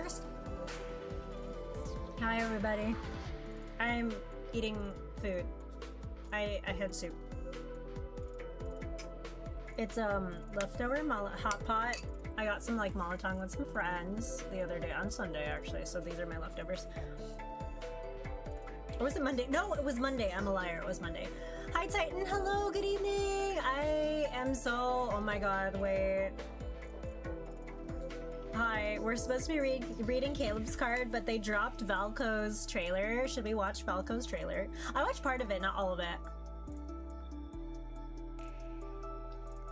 first? Hi everybody. I'm eating food. I had soup. It's leftover hot pot. I got some like molotong with some friends the other day on Sunday actually, so these are my leftovers. Or was it Monday? No, it was Monday. I'm a liar. It was Monday. Hi Titan. Hello. Good evening. I am so. Oh my God. Wait. Hi. We're supposed to be reading Caleb's card, but they dropped Valco's trailer. Should we watch Valco's trailer? I watched part of it, not all of it.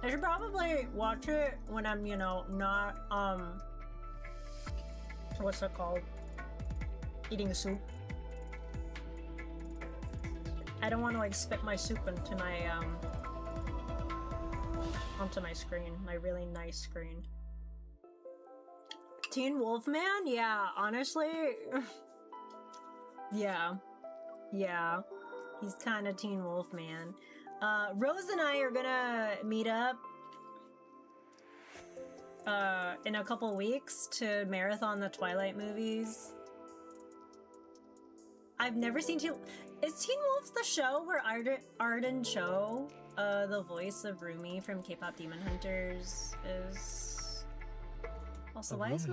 I should probably watch it when I'm, you know, not what's it called? Eating soup. I don't want to like spit my soup into my onto my screen, my really nice screen. Teen Wolfman? Yeah, honestly. Yeah. He's kind of Teen Wolfman. Rose and I are gonna meet up in a couple weeks to marathon the Twilight movies. I've never seen Is Teen Wolf the show where Arden Cho, the voice of Rumi from K-pop Demon Hunters, is? Also, why is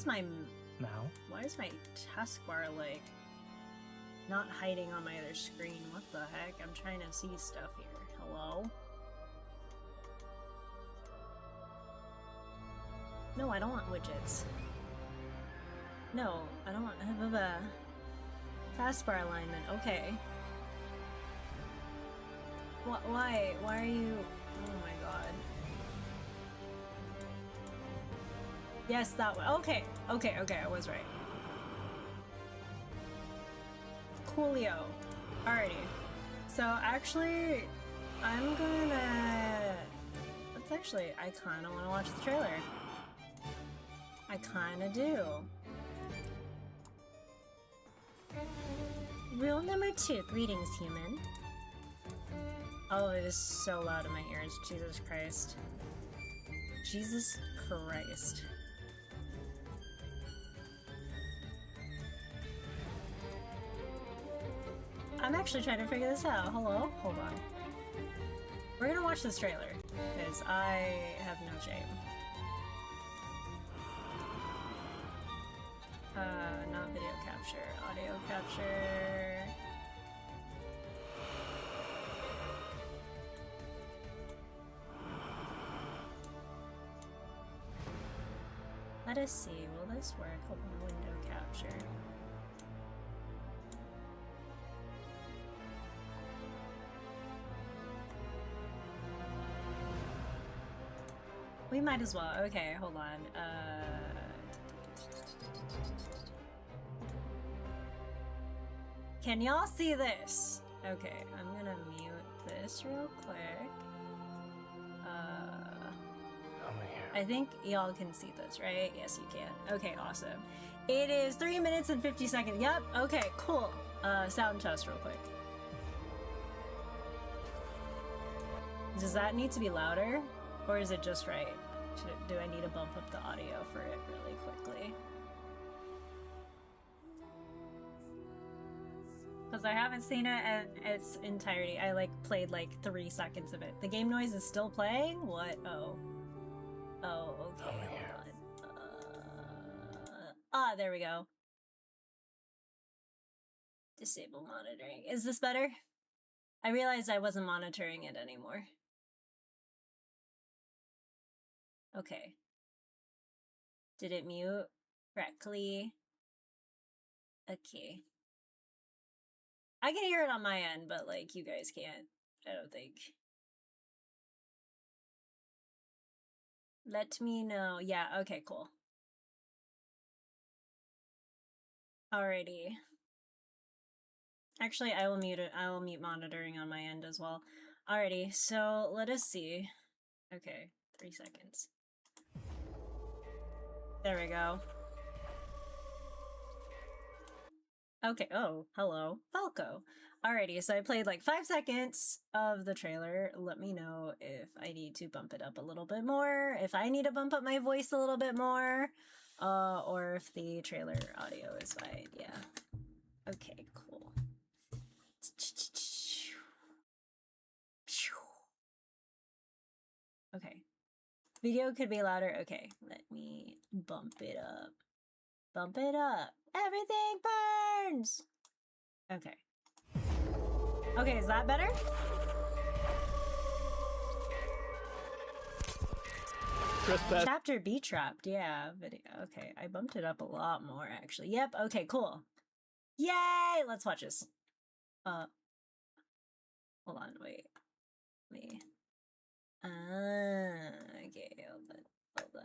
my taskbar like not hiding on my other screen? What the heck? I'm trying to see stuff here. Hello? No, I don't want widgets. No, I don't want taskbar alignment. Okay. Why? Why are you? Oh my God. Yes, that one. Okay. I was right. Coolio. Alrighty. So actually, I'm gonna... I kinda wanna watch the trailer. I kinda do. Rule number 2, greetings, human. Oh, it is so loud in my ears. Jesus Christ. Jesus Christ. I'm actually trying to figure this out. Hello? Hold on. We're gonna watch this trailer, because I have no shame. Not video capture, audio capture. Let us see, will this work? Hold on, window capture. We might as well. Okay, hold on. Can y'all see this? Okay, I'm gonna mute this real quick. I think y'all can see this, right? Yes, you can. Okay, awesome. It is 3 minutes and 50 seconds. Yep, okay, cool. Sound test real quick. Does that need to be louder? Or is it just right? Do I need to bump up the audio for it really quickly? Because I haven't seen it in its entirety. I like played like 3 seconds of it. The game noise is still playing? What? Oh. Oh, okay, hold on. There we go. Disable monitoring. Is this better? I realized I wasn't monitoring it anymore. Okay. Did it mute correctly? Okay. I can hear it on my end, but like you guys can't, I don't think. Let me know. Yeah, okay, cool. Alrighty. Actually, I will mute it. I will mute monitoring on my end as well. Alrighty, so let us see. Okay, 3 seconds. There we go. Okay, oh, hello, Falco. Alrighty, so I played like 5 seconds of the trailer. Let me know if I need to bump it up a little bit more, if I need to bump up my voice a little bit more. Or if the trailer audio is fine. Yeah. Okay, cool. Okay. Video could be louder. Okay, let me bump it up. Bump it up. Everything burns! Okay. Okay, is that better? Chapter B trapped, yeah, video. Okay, I bumped it up a lot more actually. Yep, okay, cool. Yay! Let's watch this. Hold on, wait. Me. Okay, hold on.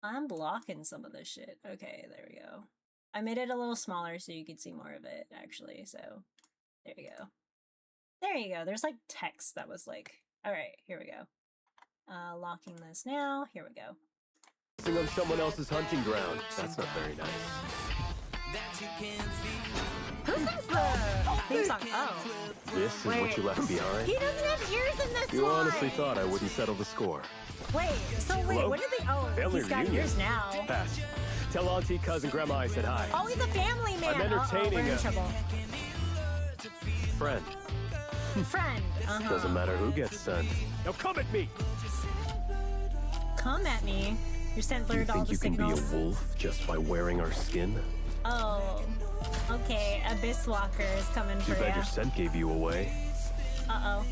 I'm blocking some of this shit. Okay, there we go. I made it a little smaller so you could see more of it, actually, so there you go. There you go. There's like text that was like, all right, here we go. Locking this now. Here we go. Sing on someone else's hunting ground. That's not very nice. Who sings the theme song? Oh. This is what you left behind? He doesn't have ears in this You one! honestly thought I wouldn't settle the score. Wait, so wait, Hello? what did they... Oh, Family he's got reunion. ears now. Pass. Tell auntie, cousin, grandma I said hi. Oh, he's a family man! I'm entertaining we're in a- trouble. Friend. Friend. Doesn't matter who gets sent. Now come at me! Come at me. Your scent Do you blurred all think the you can signals. be a wolf just by wearing our skin? Oh. Okay, Abyss Walker is coming Too for bad you. your scent gave you away. Uh-oh.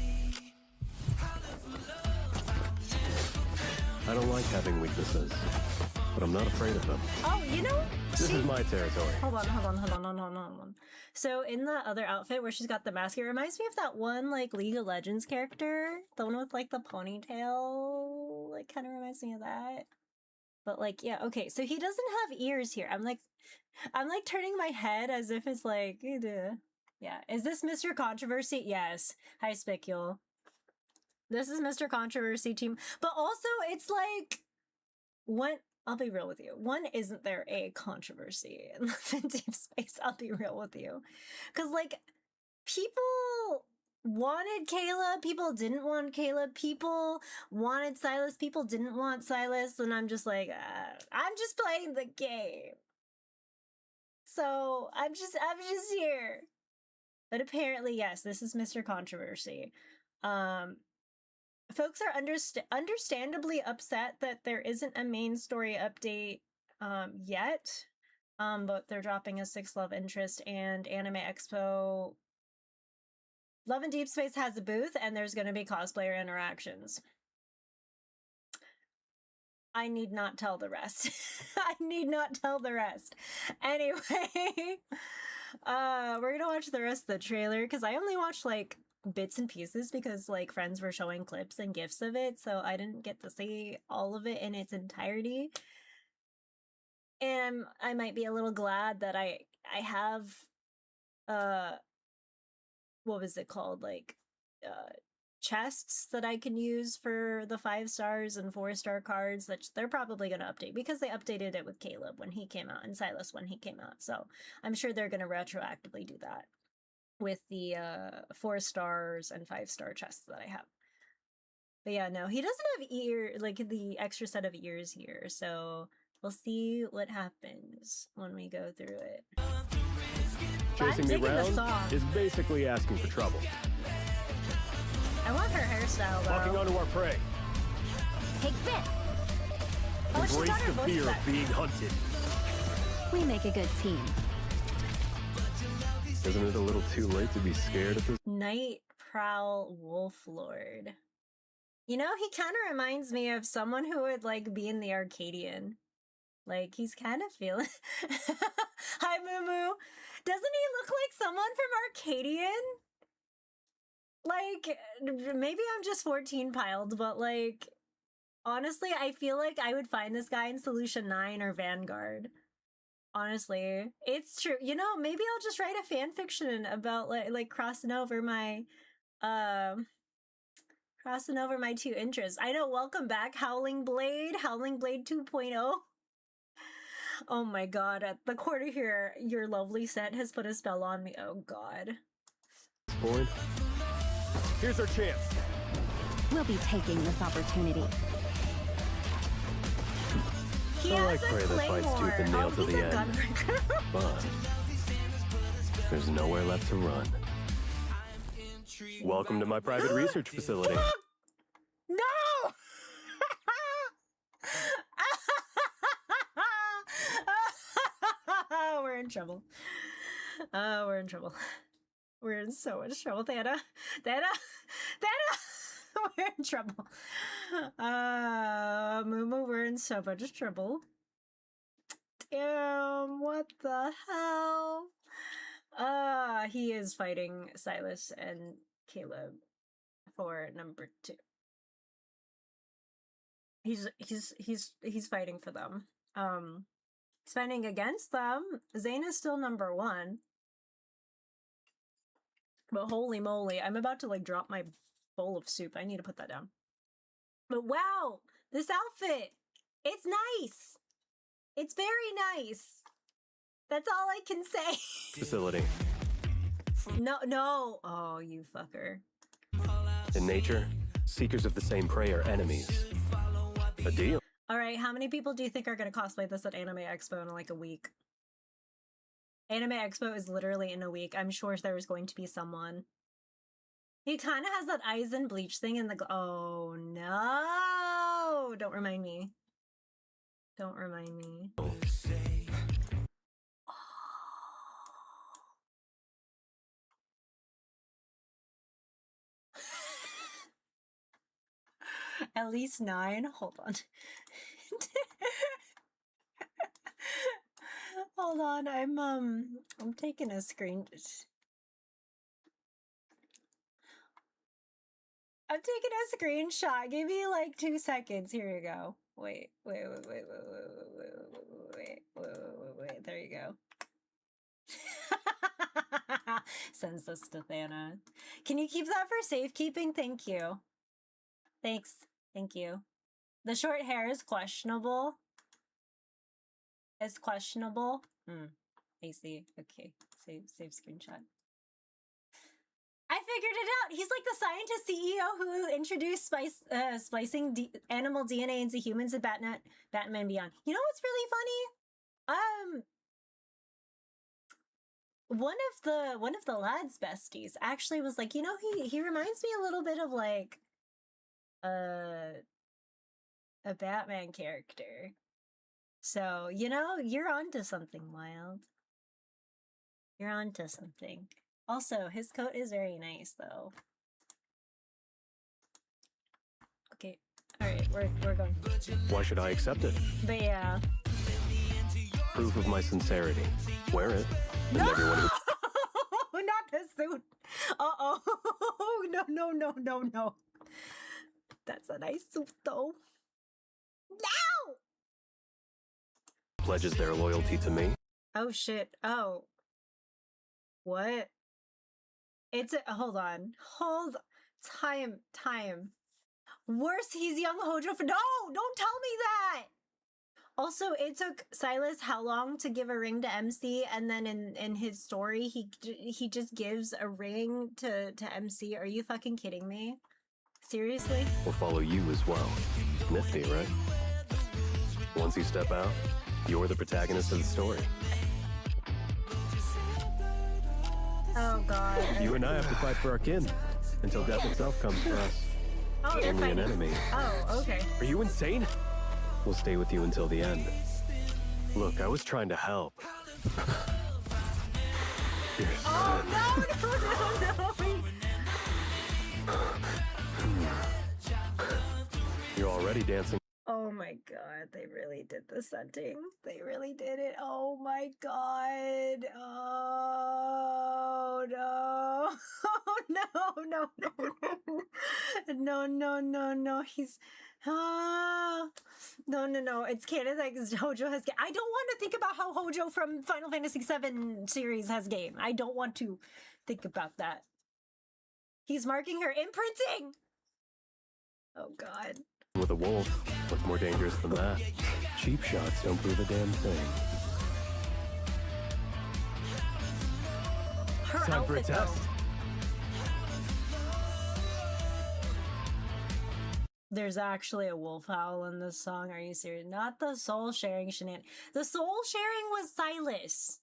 I don't like having weaknesses, but I'm not afraid of them. Oh, you know, This is my territory. Hold on. So in the other outfit where she's got the mask, it reminds me of that one, like, League of Legends character. The one with, like, the ponytail. Like, kind of reminds me of that. But, like, yeah, okay. So he doesn't have ears here. I'm like turning my head as if it's like, yeah. Is this Mr. Controversy? Yes. Hi, Spicule. This is Mr. Controversy team. But also, it's like, I'll be real with you. One, isn't there a controversy in Deepspace? I'll be real with you. Because, like, people wanted Caleb, people didn't want Caleb, people wanted Silas, people didn't want Silas, and I'm just like, I'm just playing the game. So, I'm just here. But apparently, yes, this is Mr. Controversy. Folks are understandably upset that there isn't a main story update yet, but they're dropping a 6 love interest, and Anime Expo Love and Deepspace has a booth, and there's going to be cosplayer interactions. I need not tell the rest. I need not tell the rest. Anyway, we're gonna watch the rest of the trailer, because I only watched like bits and pieces because like friends were showing clips and gifs of it, so I didn't get to see all of it in its entirety. And I might be a little glad that I have what was it called, like chests that I can use for the 5 stars and 4-star cards that they're probably going to update, because they updated it with Caleb when he came out and Silas when he came out, so I'm sure they're going to retroactively do that with the 4 stars and 5-star chests that I have. But yeah, no, he doesn't have like the extra set of ears here, so we'll see what happens when we go through it. Chasing me around is basically asking for trouble. I want her hairstyle, though. Walking onto our prey. Take this! Oh, she got Embrace her the voice fear back. of being hunted. We make a good team. Isn't it a little too late to be scared at this? Night Prowl Wolf Lord. You know, he kind of reminds me of someone who would, like, be in the Arcadian. Like, he's kind of feeling... Hi, Moo Moo! Doesn't he look like someone from Arcadian? Like, maybe I'm just 14 piled, but, like, honestly, I feel like I would find this guy in Solution 9 or Vanguard. Honestly, it's true. You know, maybe I'll just write a fan fiction about, like crossing over my 2 interests. I know, welcome back, Howling Blade 2.0. Oh my god, at the corner here, your lovely set has put a spell on me. Oh god. Point. Here's our chance. We'll be taking this opportunity. So I has a pray that fights claymore. tooth and nail to he's the a end. gunbreaker. But there's nowhere left to run. Welcome to my private research facility. No! We're in trouble. We're in trouble. We're in so much trouble, Thana. Thana! We're in trouble. Moo, we're in so much trouble. Damn, what the hell? He is fighting Silas and Caleb for number 2. He's fighting for them. He's fighting against them. Zayn is still number 1. But holy moly, I'm about to like drop my bowl of soup. I need to put that down. But wow, this outfit, it's nice. It's very nice. That's all I can say. Facility. No. Oh, you fucker. In nature, seekers of the same prey are enemies. A deal. All right, how many people do you think are going to cosplay this at Anime Expo in like a week? Anime Expo is literally in a week. I'm sure there's going to be someone. He kind of has that eyes and bleach thing in the... Oh, no! Don't remind me. Don't remind me. At least 9? Hold on. Hold on, I'm taking a screen. I'm taking a screenshot. Give me like 2 seconds. Here you go. Wait. There you go. Sends this to Thana. Can you keep that for safekeeping? Thank you. Thanks. Thank you. The short hair is questionable. It's questionable. I see. Okay. Save screenshot. I figured it out. He's like the scientist CEO who introduced splicing animal DNA into humans in Batman Beyond. You know what's really funny? One of the lads' besties actually was like, you know, he reminds me a little bit of like a Batman character. So, you know, you're onto something, Wild. You're onto something. Also, his coat is very nice, though. Okay, alright, we're going. Why should I accept it? But yeah. Proof of my sincerity. Wear it. And No! everyone who... Not the suit! Uh-oh. No. That's a nice suit, though. No! pledges their loyalty to me. Oh, shit. Oh. What? It's a... Hold on. Time. Worse, he's young Hojo for... No! Don't tell me that! Also, it took Silas how long to give a ring to MC, and then in his story, he just gives a ring to MC. Are you fucking kidding me? Seriously? Will follow you as well. Nifty, right? Once you step out, you're the protagonist of the story. Oh, God. You and I have to fight for our kin, until death itself comes for us. Oh, they're Only an fighting. enemy. Oh, okay. Are you insane? We'll stay with you until the end. Look, I was trying to help. Oh, no. You're already dancing. Oh my god, they really did the setting. They really did it. Oh my god. Oh no. No. He's no. It's canon that Hojo has game. I don't want to think about how Hojo from Final Fantasy VII series has game. I don't want to think about that. He's marking her imprinting. Oh god. With a wolf, what's more dangerous than that? Cheap shots don't prove a damn thing. Her Time for a outfit, test. though. There's actually a wolf howl in this song. Are you serious? Not the soul sharing shenanigans. The soul sharing was Silas.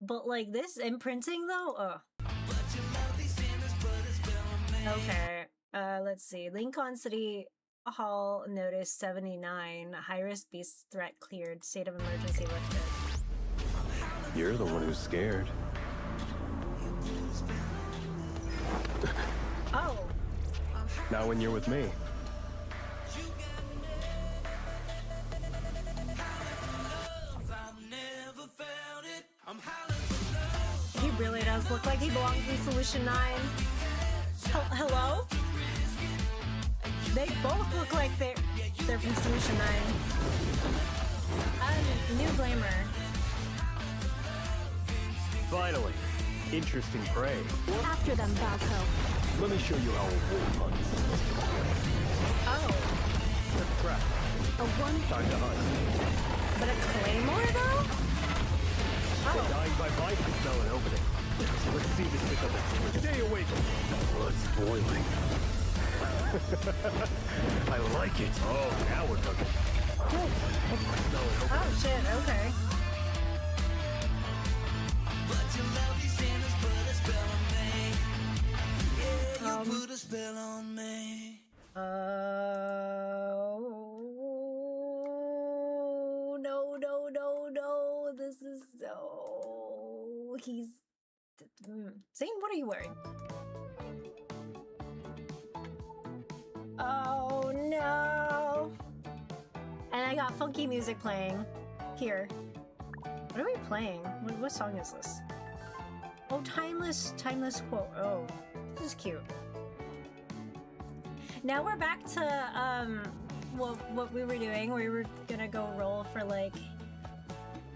But like this imprinting though, ugh. Okay, let's see. Lincoln City Hall notice 79. High-risk beast threat cleared. State of emergency lifted. You're the one who's scared. Oh. Not when you're with me. He really does look like he belongs in Solution 9. Hello? They both look like they're from Solution 9. New Glamour. Finally, interesting prey. After them, Valco. Let me show you how a wolf hunts. Oh. Let's trap. A one. Time to hunt. But a claymore though? They're dying by bites to smell an opening. Let's see this pick up. Stay awake. Blood's boiling. I like it. Oh, now we're cooking. Oh shit, okay. Put a spell on me. No. This is so... He's... Zane, what are you wearing? Oh, no. And I got funky music playing. Here. What are we playing? What song is this? Oh, timeless quote. Oh, this is cute. Now we're back to, what we were doing. We were gonna go roll for, like,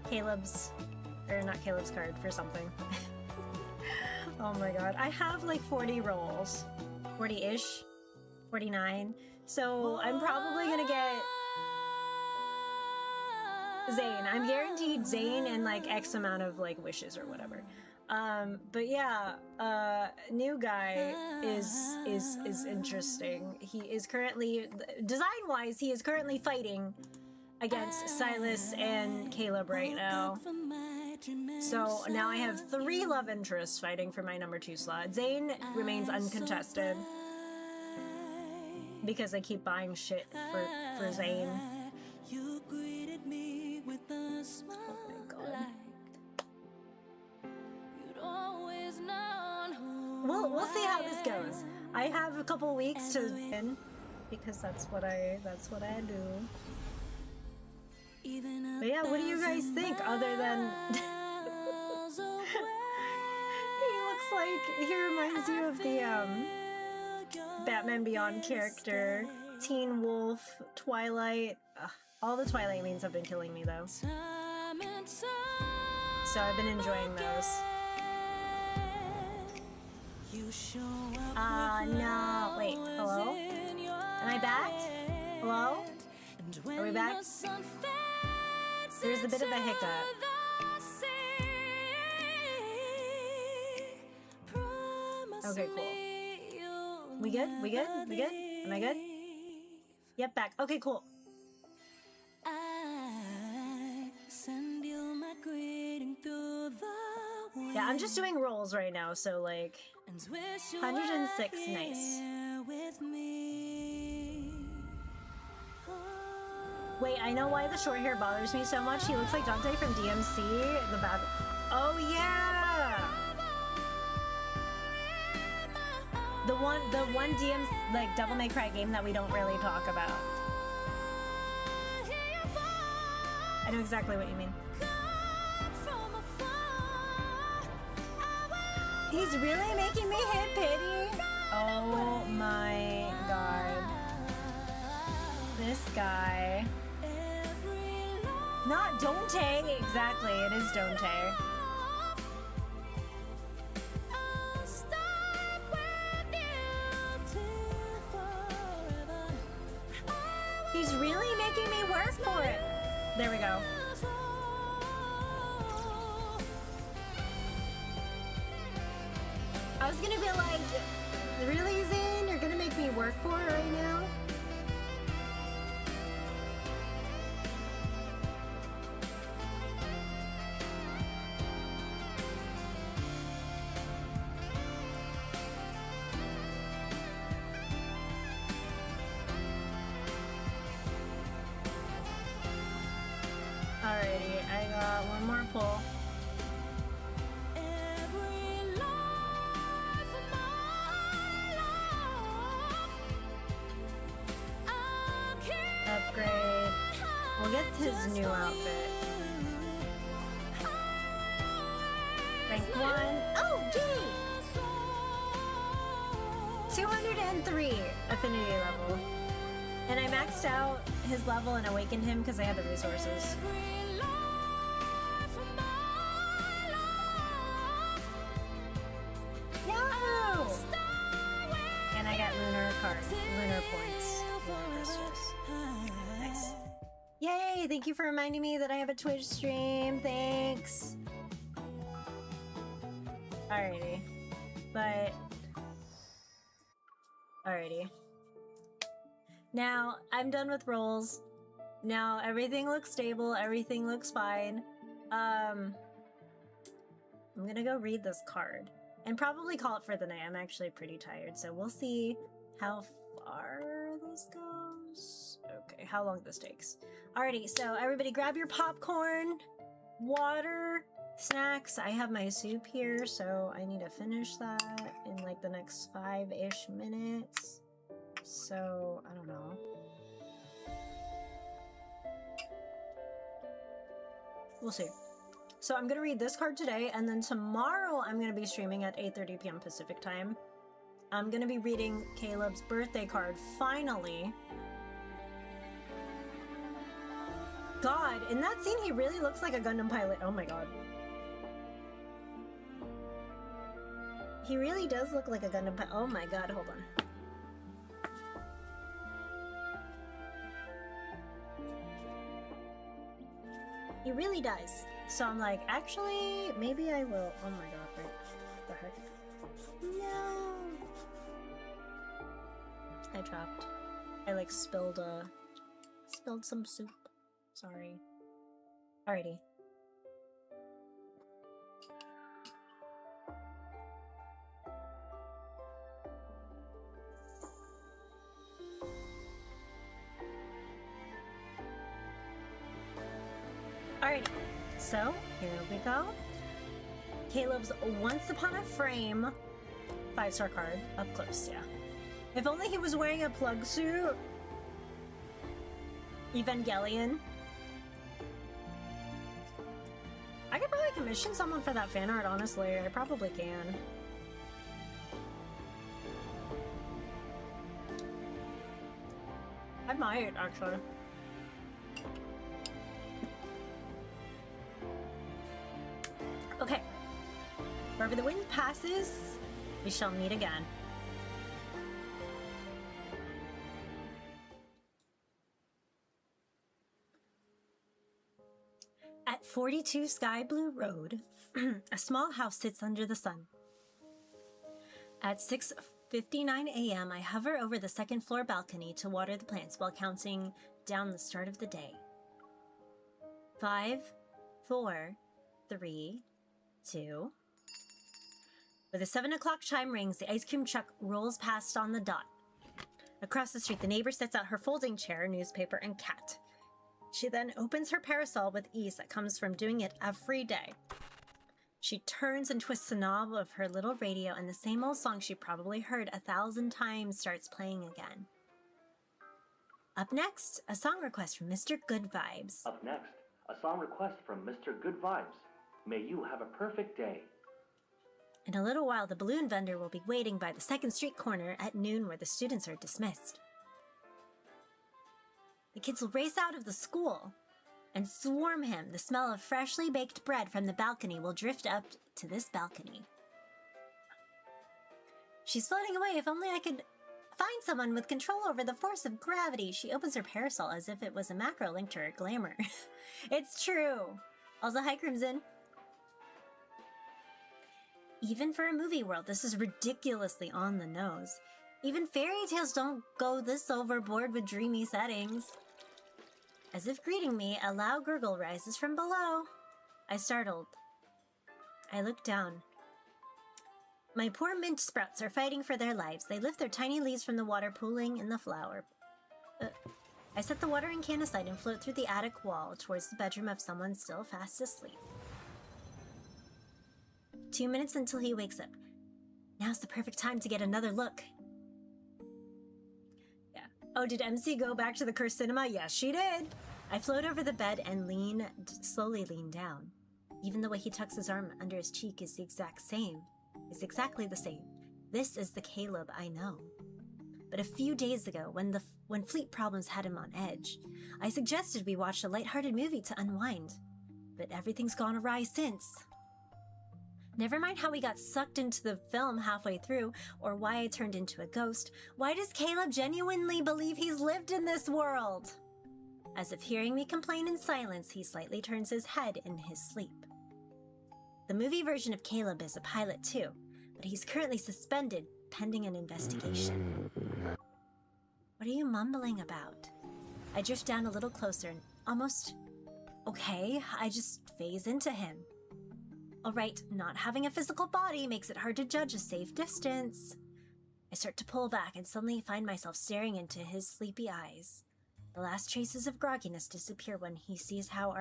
Caleb's, or not Caleb's card, for something. Oh my god. I have, like, 40 rolls. 40-ish. 49. So I'm probably gonna get Zane. I'm guaranteed Zane and, like, X amount of, like, wishes or whatever. But yeah, new guy is interesting. He is currently, design-wise, he is currently fighting against Silas and Caleb right now. So now I have 3 love interests fighting for my number 2 slot. Zane remains uncontested because I keep buying shit for Zane. Oh my god. We'll see how this goes. I have a couple weeks to win because that's what I do. But yeah, what do you guys think other than he reminds you of the Batman Beyond character, Teen Wolf, Twilight. Ugh, all the Twilight memes have been killing me though. So I've been enjoying those. No. Wait, hello? Am I back? Hello? Are we back? There's a bit of a hiccup. Okay, cool. We good? We good? We good? Am I good? Yep, back. Okay, cool. Yeah, I'm just doing rolls right now, so like 106, nice. Wait, I know why the short hair bothers me so much. He looks like Dante from DMC. The bad. Oh yeah. The one DM's like Devil May Cry game that we don't really talk about. I know exactly what you mean. He's really making me hit pity. Oh my god. This guy. Not Dante. Exactly, it is Dante. He's really making me work for it. There we go. I was gonna be like, really, Zane? You're gonna make make me work for right now? Alrighty, I got one more pull. Upgrade. We'll get his new outfit. Rank 1. Oh, yay! 203 affinity level. And I maxed out his level and awakened him because I had the resources. Yahoo! And I got lunar points. Lunar crystals. Nice. Yay! Thank you for reminding me that I have a Twitch stream. Thanks. Alrighty. Alrighty. Now, I'm done with rolls. Now, everything looks stable. Everything looks fine. I'm gonna go read this card. And probably call it for the night. I'm actually pretty tired, so we'll see how far this goes. Okay, how long this takes. Alrighty, so everybody grab your popcorn, water, snacks. I have my soup here, so I need to finish that in like the next 5-ish minutes. So, I don't know. We'll see. So I'm going to read this card today, and then tomorrow I'm going to be streaming at 8:30 p.m. Pacific time. I'm going to be reading Caleb's birthday card, finally. God, in that scene he really looks like a Gundam pilot. Oh my god. He really does look like a Gundam pilot. Oh my god, hold on. He really does. So I'm like, actually, maybe I will. Oh my god, wait. What the heck? No! I dropped. I like spilled some soup. Sorry. Alrighty. Alrighty, so here we go. Caleb's Once Upon a Frame 5-star card, up close, yeah. If only he was wearing a plug suit. Evangelion. I could probably commission someone for that fan art, honestly. I probably can. I might, actually. Okay. Wherever the wind passes, we shall meet again. At 42 Sky Blue Road, a small house sits under the sun. At 6:59 a.m., I hover over the second floor balcony to water the plants while counting down the start of the day. 5, 4, 3, 2. With a 7 o'clock chime rings, the ice cream truck rolls past on the dot. Across the street, the neighbor sets out her folding chair, newspaper, and cat. She then opens her parasol with ease that comes from doing it every day. She turns and twists the knob of her little radio, and the same old song she probably heard 1,000 times starts playing again. Up next, a song request from Mr. Good Vibes. Up next, a song request from Mr. Good Vibes. May you have a perfect day. In a little while, the balloon vendor will be waiting by the 2nd Street corner at noon where the students are dismissed. The kids will race out of the school and swarm him. The smell of freshly baked bread from the balcony will drift up to this balcony. She's floating away. If only I could find someone with control over the force of gravity. She opens her parasol as if it was a macro linked to her glamour. It's true. Also, hi, Crimson. Even for a movie world, this is ridiculously on the nose. Even fairy tales don't go this overboard with dreamy settings. As if greeting me, a loud gurgle rises from below. I startled. I looked down. My poor mint sprouts are fighting for their lives. They lift their tiny leaves from the water pooling in the flower. I set the watering can aside and float through the attic wall towards the bedroom of someone still fast asleep. 2 minutes until he wakes up. Now's the perfect time to get another look. Yeah. Oh, did MC go back to the cursed cinema? Yes, she did. I float over the bed and slowly lean down. Even the way he tucks his arm under his cheek is exactly the same. This is the Caleb I know. But a few days ago, when fleet problems had him on edge, I suggested we watch a lighthearted movie to unwind. But everything's gone awry since. Never mind how we got sucked into the film halfway through, or why I turned into a ghost. Why does Caleb genuinely believe he's lived in this world? As if hearing me complain in silence, he slightly turns his head in his sleep. The movie version of Caleb is a pilot too, but he's currently suspended pending an investigation. What are you mumbling about? I drift down a little closer and almost... Okay, I just phase into him. Alright, not having a physical body makes it hard to judge a safe distance. I start to pull back and suddenly find myself staring into his sleepy eyes. The last traces of grogginess disappear when he sees how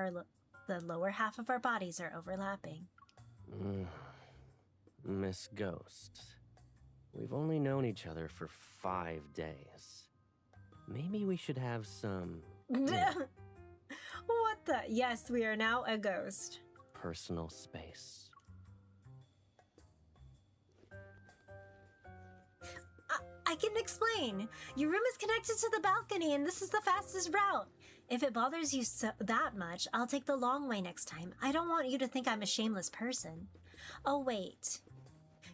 the lower half of our bodies are overlapping. Miss Ghost, we've only known each other for 5 days. Maybe we should have some... What the? Yes, we are now a ghost. Personal space. I can explain. Your room is connected to the balcony and this is the fastest route. If it bothers you that much, I'll take the long way next time. I don't want you to think I'm a shameless person. Oh, wait.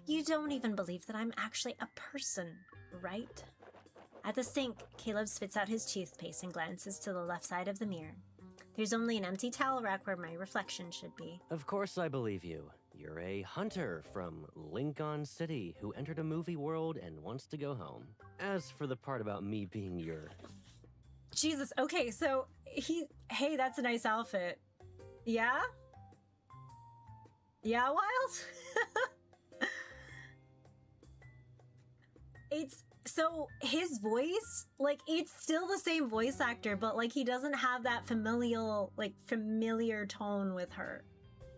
You don't even believe that I'm actually a person, right? At the sink, Caleb spits out his toothpaste and glances to the left side of the mirror. There's only an empty towel rack where my reflection should be. Of course I believe you. You're a hunter from Lincoln City who entered a movie world and wants to go home. As for the part about me being your... Jesus, okay, so hey, that's a nice outfit. Yeah? Yeah, Wild? So his voice, like, it's still the same voice actor, but like he doesn't have that familiar tone with her.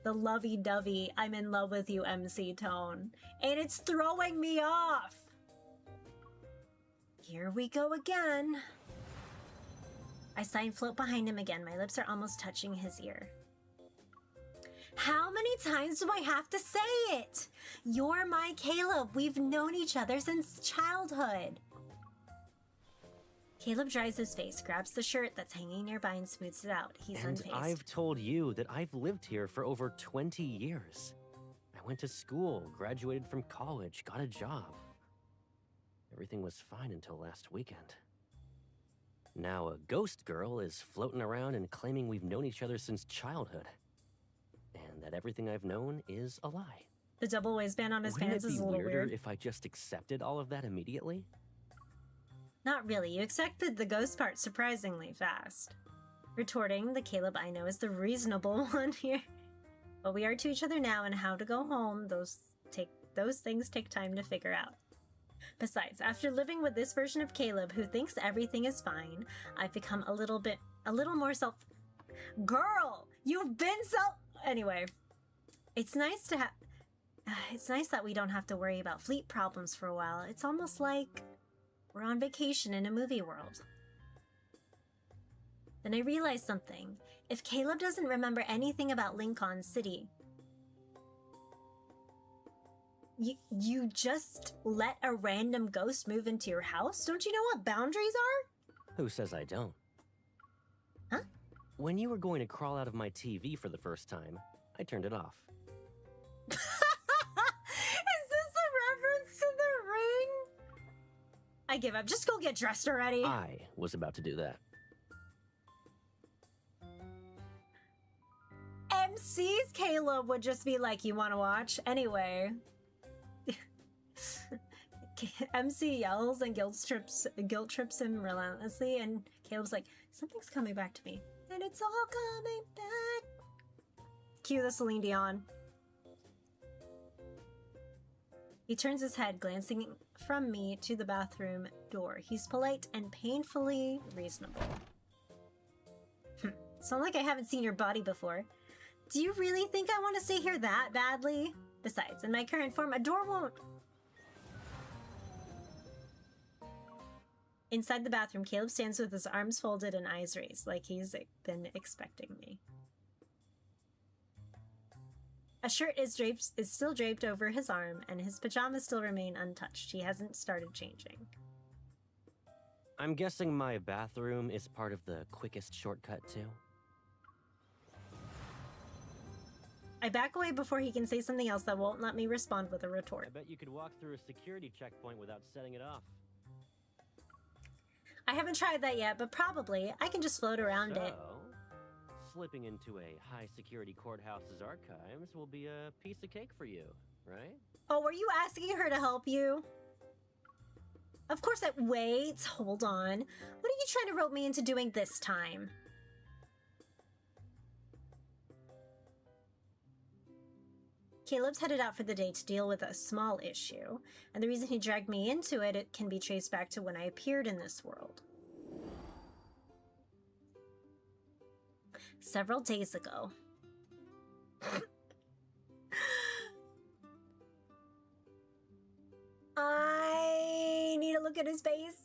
The lovey-dovey, I'm in love with you MC tone. And it's throwing me off. Here we go again. I sigh and float behind him again. My lips are almost touching his ear. How many times do I have to say it? You're my Caleb. We've known each other since childhood. Caleb dries his face, grabs the shirt that's hanging nearby and smooths it out. He's unfazed. And I've told you that I've lived here for over 20 years. I went to school, graduated from college, got a job. Everything was fine until last weekend. Now a ghost girl is floating around and claiming we've known each other since childhood. And that everything I've known is a lie. The double waistband on his pants is a little weird. Wouldn't it be weirder if I just accepted all of that immediately? Not really. You accepted the ghost part surprisingly fast. Retorting, the Caleb I know is the reasonable one here. But we are to each other now, and how to go home, those things take time to figure out. Besides, after living with this version of Caleb who thinks everything is fine, I've become a little more Girl! You've been Anyway, it's nice that we don't have to worry about fleet problems for a while. It's almost like we're on vacation in a movie world. Then I realized something. If Caleb doesn't remember anything about Lincoln City, you just let a random ghost move into your house? Don't you know what boundaries are? Who says I don't? Huh? When you were going to crawl out of my TV for the first time, I turned it off. Is this a reference to The Ring? I give up. Just go get dressed already. I was about to do that. MC's Caleb would just be like, you want to watch? Anyway. MC yells and guilt trips him relentlessly, and Caleb's like, something's coming back to me. And it's all coming back. Cue the Celine Dion. He turns his head, glancing from me to the bathroom door. He's polite and painfully reasonable. Sound like I haven't seen your body before. Do you really think I want to stay here that badly? Besides, in my current form, a door won't... Inside the bathroom, Caleb stands with his arms folded and eyes raised, like he's been expecting me. A shirt is still draped over his arm, and his pajamas still remain untouched. He hasn't started changing. I'm guessing my bathroom is part of the quickest shortcut, too? I back away before he can say something else that won't let me respond with a retort. I bet you could walk through a security checkpoint without setting it off. I haven't tried that yet, but probably. I can just float around it. Slipping into a high-security courthouse's archives will be a piece of cake for you, right? Oh, were you asking her to help you? Of course it- wait, hold on. What are you trying to rope me into doing this time? Caleb's headed out for the day to deal with a small issue, and the reason he dragged me into it can be traced back to when I appeared in this world. Several days ago. I need to look at his face.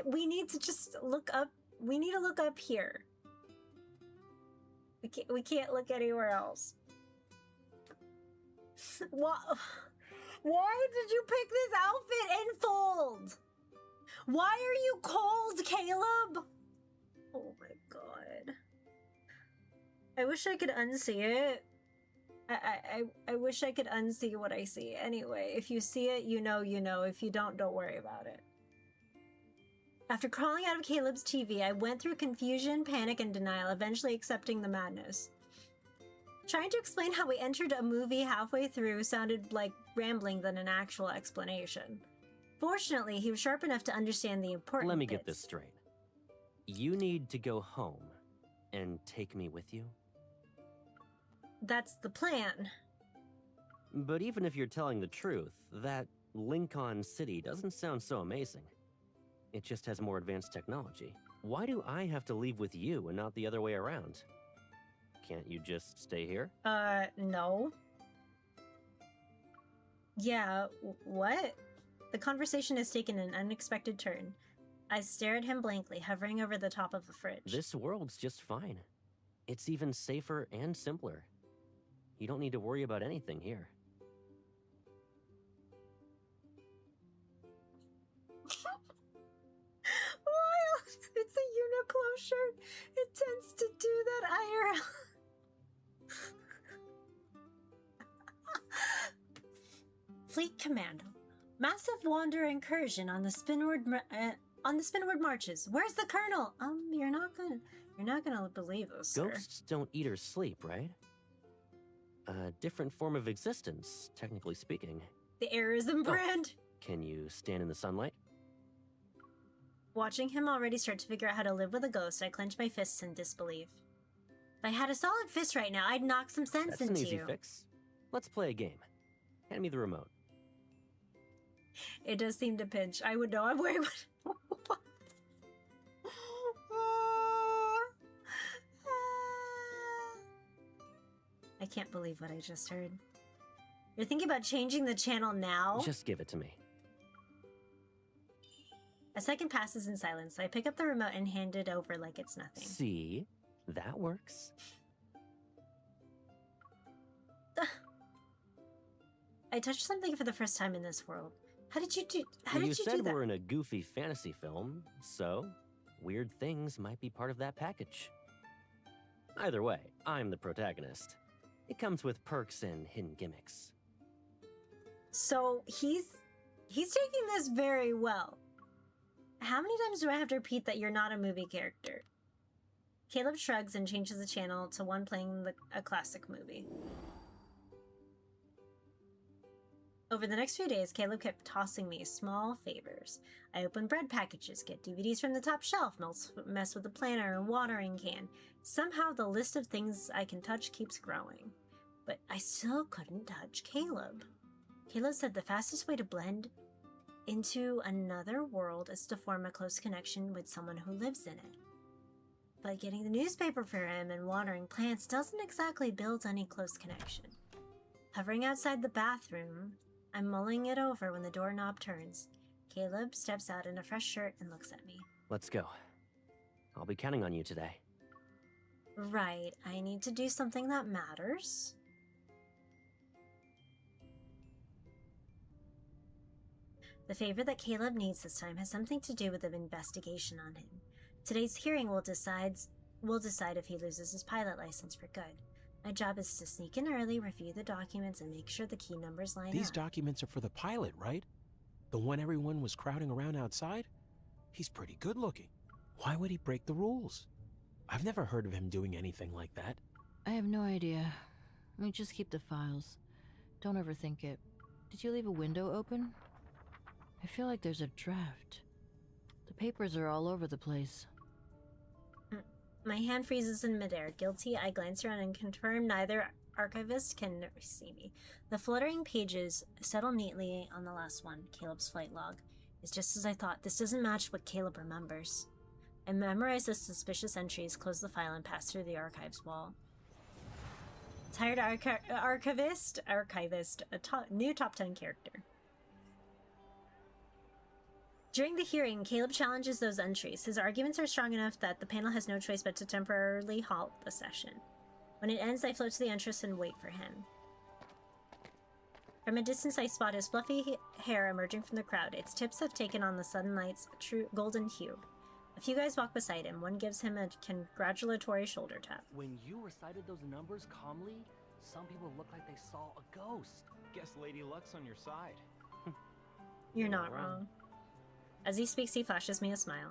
We need to just look up. We need to look up here. We can't look anywhere else. Why did you pick this outfit in fold? Why are you cold, Caleb? Oh my god. I wish I could unsee it. I wish I could unsee what I see. Anyway, if you see it, you know, you know. If you don't worry about it. After crawling out of Caleb's TV, I went through confusion, panic, and denial, eventually accepting the madness. Trying to explain how we entered a movie halfway through sounded like rambling than an actual explanation. Fortunately, he was sharp enough to understand the important Let me bits. get this straight. You need to go home and take me with you? That's the plan. But even if you're telling the truth, that Lincoln City doesn't sound so amazing. It just has more advanced technology. Why do I have to leave with you and not the other way around? Can't you just stay here? No. Yeah, what? The conversation has taken an unexpected turn. I stare at him blankly, hovering over the top of the fridge. This world's just fine. It's even safer and simpler. You don't need to worry about anything here. Wild! It's a Uniqlo shirt. It tends to do that IRL. Fleet Commando. Massive wander incursion on the Spinward marches. Where's the Colonel? You're not gonna believe this, sir. Ghosts don't eat or sleep, right? A different form of existence, technically speaking. The Arism brand. Can you stand in the sunlight? Watching him already start to figure out how to live with a ghost, I clench my fists in disbelief. If I had a solid fist right now, I'd knock some sense That's into an easy you. fix. Let's play a game. Hand me the remote. It does seem to pinch. I would know. I'm wearing one. I can't believe what I just heard. You're thinking about changing the channel now? Just give it to me. A second passes in silence, so I pick up the remote and hand it over like it's nothing. See? That works. I touched something for the first time in this world. How did you do You do said that? we're in a goofy fantasy film, so weird things might be part of that package. Either way, I'm the protagonist. It comes with perks and hidden gimmicks. So he's taking this very well. How many times do I have to repeat that you're not a movie character? Caleb shrugs and changes the channel to one playing a classic movie. Over the next few days, Caleb kept tossing me small favors. I opened bread packages, get DVDs from the top shelf, mess with the planner and watering can. Somehow the list of things I can touch keeps growing. But I still couldn't touch Caleb. Caleb said the fastest way to blend into another world is to form a close connection with someone who lives in it. But getting the newspaper for him and watering plants doesn't exactly build any close connection. Hovering outside the bathroom, I'm mulling it over when the doorknob turns. Caleb steps out in a fresh shirt and looks at me. Let's go. I'll be counting on you today. Right, I need to do something that matters. The favor that Caleb needs this time has something to do with an investigation on him. Today's hearing will decide if he loses his pilot license for good. My job is to sneak in early, review the documents, and make sure the key numbers line up. These documents are for the pilot, right? The one everyone was crowding around outside? He's pretty good looking. Why would he break the rules? I've never heard of him doing anything like that. I have no idea. We just keep the files. Don't overthink it. Did you leave a window open? I feel like there's a draft. The papers are all over the place. My hand freezes in midair. Guilty, I glance around and confirm neither archivist can see me. The fluttering pages settle neatly on the last one, Caleb's flight log. It's just as I thought. This doesn't match what Caleb remembers. I memorize the suspicious entries, close the file, and pass through the archives wall. Tired archivist, a new top 10 character. During the hearing, Caleb challenges those entries. His arguments are strong enough that the panel has no choice but to temporarily halt the session. When it ends, I float to the entrance and wait for him. From a distance, I spot his fluffy hair emerging from the crowd. Its tips have taken on the sunlight's true golden hue. A few guys walk beside him. One gives him a congratulatory shoulder tap. When you recited those numbers calmly, some people looked like they saw a ghost. Guess Lady Luck's on your side. You're not wrong. As he speaks, he flashes me a smile.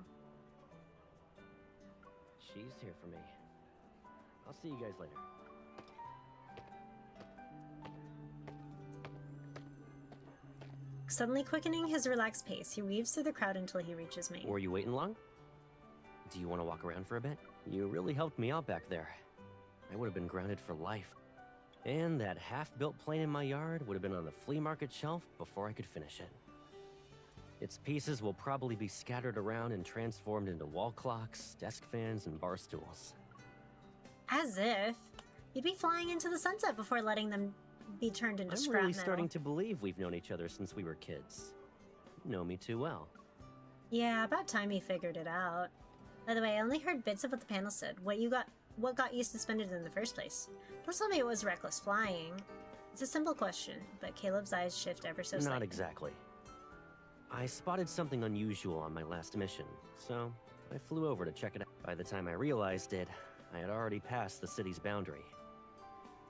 She's here for me. I'll see you guys later. Suddenly quickening his relaxed pace, he weaves through the crowd until he reaches me. Were you waiting long? Do you want to walk around for a bit? You really helped me out back there. I would have been grounded for life. And that half-built plane in my yard would have been on the flea market shelf before I could finish it. Its pieces will probably be scattered around and transformed into wall clocks, desk fans, and bar stools. As if. You'd be flying into the sunset before letting them be turned into scrap metal. I'm really starting to believe we've known each other since we were kids. You know me too well. Yeah, about time you figured it out. By the way, I only heard bits of what the panel said. What got you suspended in the first place? Don't tell me it was reckless flying. It's a simple question, but Caleb's eyes shift ever so slightly. Not exactly. I spotted something unusual on my last mission, so I flew over to check it out. By the time I realized it, I had already passed the city's boundary.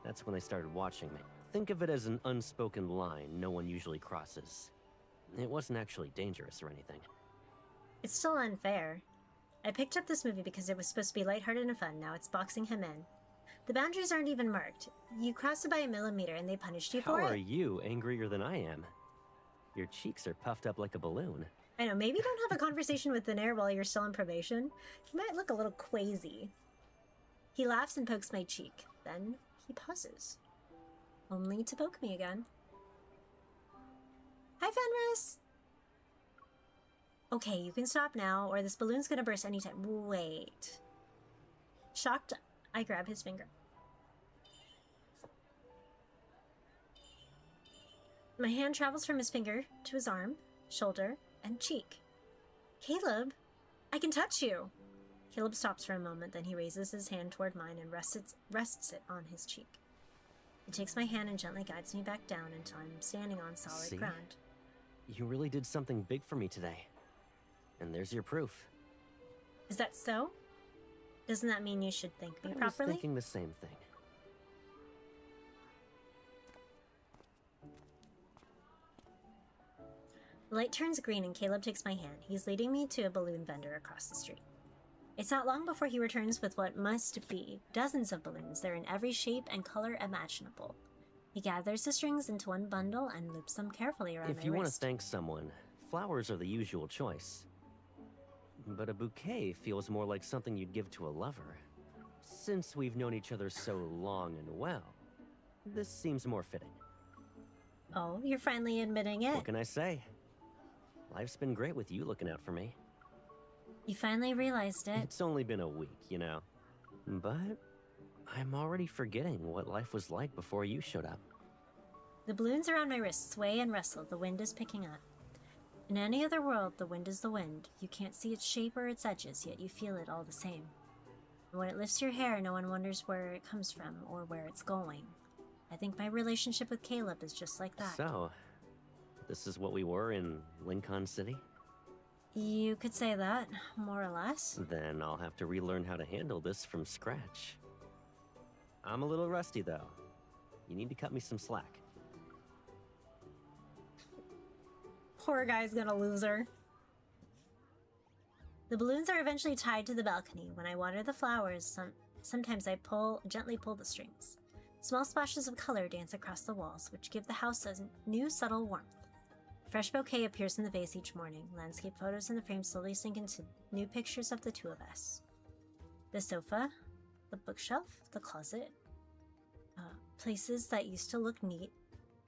That's when they started watching me. Think of it as an unspoken line no one usually crosses. It wasn't actually dangerous or anything. It's still unfair. I picked up this movie because it was supposed to be lighthearted and fun. Now it's boxing him in. The boundaries aren't even marked. You crossed it by a millimeter and they punished you for it. How are you angrier than I am? Your cheeks are puffed up like a balloon. I know, maybe don't have a conversation with Daenerys while you're still on probation. He might look a little quazy. He laughs and pokes my cheek. Then he pauses. Only to poke me again. Hi, Fenris! Okay, you can stop now, or this balloon's gonna burst anytime. Wait. Shocked, I grab his finger. My hand travels from his finger to his arm, shoulder, and cheek. Caleb, I can touch you! Caleb stops for a moment, then he raises his hand toward mine and rests it on his cheek. He takes my hand and gently guides me back down until I'm standing on solid ground. You really did something big for me today. And there's your proof. Is that so? Doesn't that mean you should thank me properly? I was thinking the same thing. The light turns green and Caleb takes my hand. He's leading me to a balloon vendor across the street. It's not long before he returns with what must be dozens of balloons. They're in every shape and color imaginable. He gathers the strings into one bundle and loops them carefully around my wrist. If you want to thank someone, flowers are the usual choice. But a bouquet feels more like something you'd give to a lover. Since we've known each other so long and well, this seems more fitting. Oh, you're finally admitting it. What can I say? Life's been great with you looking out for me. You finally realized it. It's only been a week, you know. But I'm already forgetting what life was like before you showed up. The balloons around my wrist sway and rustle. The wind is picking up. In any other world, the wind is the wind. You can't see its shape or its edges, yet you feel it all the same. And when it lifts your hair, no one wonders where it comes from or where it's going. I think my relationship with Caleb is just like that. So, this is what we were in Lincoln City? You could say that, more or less. Then I'll have to relearn how to handle this from scratch. I'm a little rusty, though. You need to cut me some slack. Poor guy's gonna lose her. The balloons are eventually tied to the balcony. When I water the flowers, sometimes I gently pull the strings. Small splashes of color dance across the walls, which give the house a new subtle warmth. A fresh bouquet appears in the vase each morning. Landscape photos in the frame slowly sink into new pictures of the two of us. The sofa, the bookshelf, the closet. Places that used to look neat,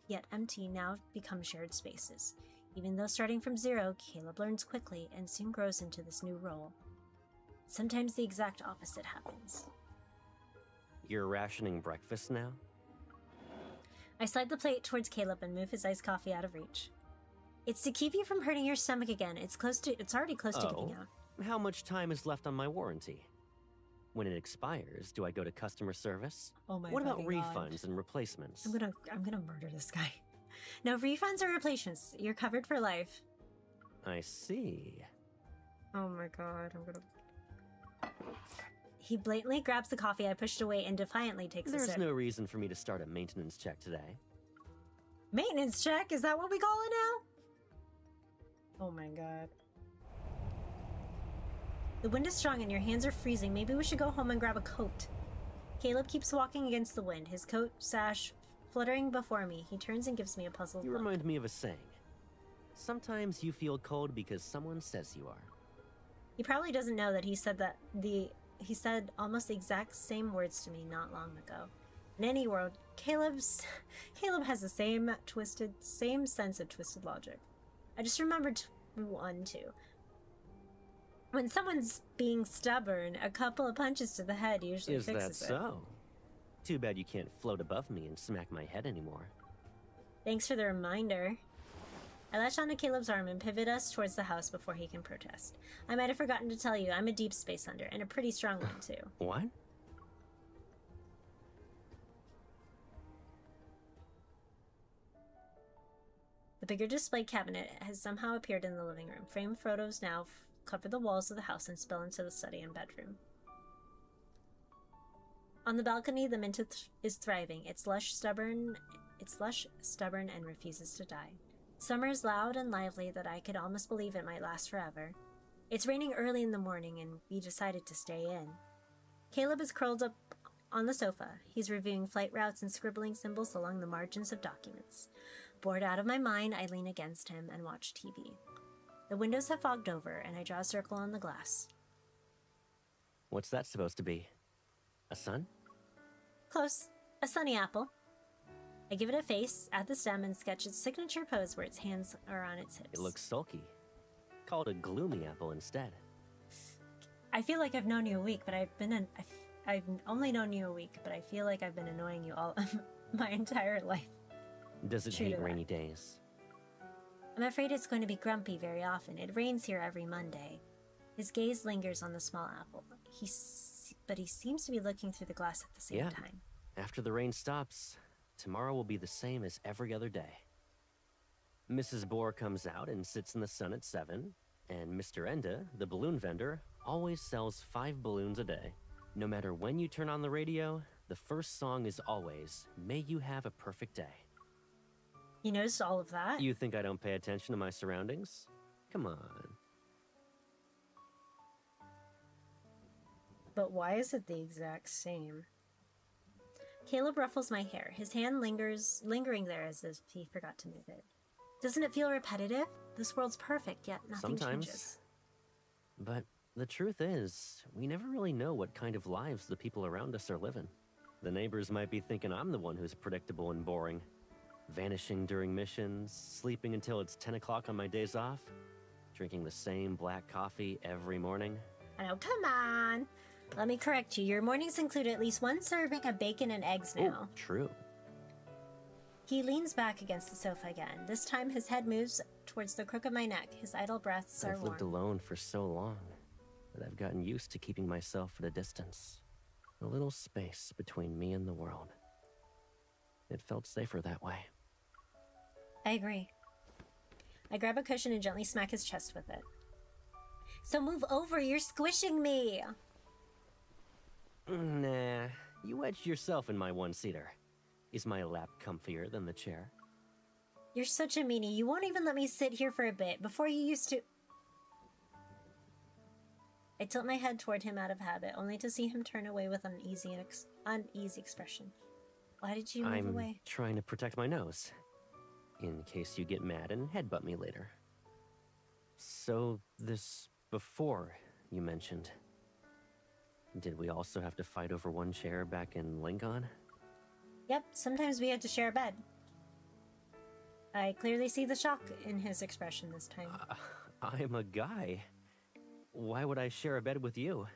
yet empty, now become shared spaces. Even though starting from zero, Caleb learns quickly and soon grows into this new role. Sometimes the exact opposite happens. You're rationing breakfast now? I slide the plate towards Caleb and move his iced coffee out of reach. It's to keep you from hurting your stomach again. It's already close to giving out. How much time is left on my warranty? When it expires, do I go to customer service? Oh my What about fucking God. refunds and replacements? I'm gonna murder this guy. No refunds or replacements. You're covered for life. I see. Oh my God, He blatantly grabs the coffee I pushed away and defiantly takes a There's sip. no reason for me to start a maintenance check today. Maintenance check? Is that what we call it now? Oh my God. The wind is strong and your hands are freezing. Maybe we should go home and grab a coat. Caleb keeps walking against the wind, his coat sash fluttering before me. He turns and gives me a puzzled You look. remind me of a saying. Sometimes you feel cold because someone says you are. He probably doesn't know that he said almost the exact same words to me not long ago. In any world, Caleb has the same sense of twisted logic. I just remembered one too. When someone's being stubborn, a couple of punches to the head usually fixes it. Is that so? Too bad you can't float above me and smack my head anymore. Thanks for the reminder. I latch onto Caleb's arm and pivot us towards the house before he can protest. I might have forgotten to tell you, I'm a deep space hunter, and a pretty strong one too. What? The bigger display cabinet has somehow appeared in the living room. Framed photos now cover the walls of the house and spill into the study and bedroom. On the balcony, the mint is thriving. It's lush, stubborn, and refuses to die. Summer is loud and lively that I could almost believe it might last forever. It's raining early in the morning, and we decided to stay in. Caleb is curled up on the sofa. He's reviewing flight routes and scribbling symbols along the margins of documents. Bored out of my mind, I lean against him and watch TV. The windows have fogged over, and I draw a circle on the glass. What's that supposed to be? A sun? Close. A sunny apple. I give it a face, add the stem, and sketch its signature pose where its hands are on its hips. It looks sulky. Call it a gloomy apple instead. I feel like I've known you a week, but I've only known you a week, but I feel like I've been annoying you all my entire life. Does it True hate to rainy days? I'm afraid it's going to be grumpy very often. It rains here every Monday. His gaze lingers on the small apple. But he seems to be looking through the glass at the same time. After the rain stops, tomorrow will be the same as every other day. Mrs. Bohr comes out and sits in the sun at 7, and Mr. Enda, the balloon vendor, always sells 5 balloons a day. No matter when you turn on the radio, the first song is always, "May you have a perfect day." He knows all of that? You think I don't pay attention to my surroundings? Come on. But why is it the exact same? Caleb ruffles my hair, his hand lingering there as if he forgot to move it. Doesn't it feel repetitive? This world's perfect, yet nothing Sometimes. changes. But the truth is, we never really know what kind of lives the people around us are living. The neighbors might be thinking I'm the one who's predictable and boring. Vanishing during missions, sleeping until it's 10 o'clock on my days off, drinking the same black coffee every morning. I know, come on! Let me correct you. Your mornings include at least one serving of bacon and eggs now. Oh, true. He leans back against the sofa again. This time his head moves towards the crook of my neck. His idle breaths are I've lived warm. alone for so long that I've gotten used to keeping myself at a distance. A little space between me and the world. It felt safer that way. I agree. I grab a cushion and gently smack his chest with it. So move over, you're squishing me! Nah, you wedged yourself in my one-seater. Is my lap comfier than the chair? You're such a meanie. You won't even let me sit here for a bit. Before you used to... I tilt my head toward him out of habit, only to see him turn away with an uneasy expression. Why did you move away? I'm trying to protect my nose, in case you get mad and headbutt me later. So, this before you mentioned... Did we also have to fight over one chair back in Lincoln? Yep, sometimes we had to share a bed. I clearly see the shock in his expression this time. I'm a guy. Why would I share a bed with you?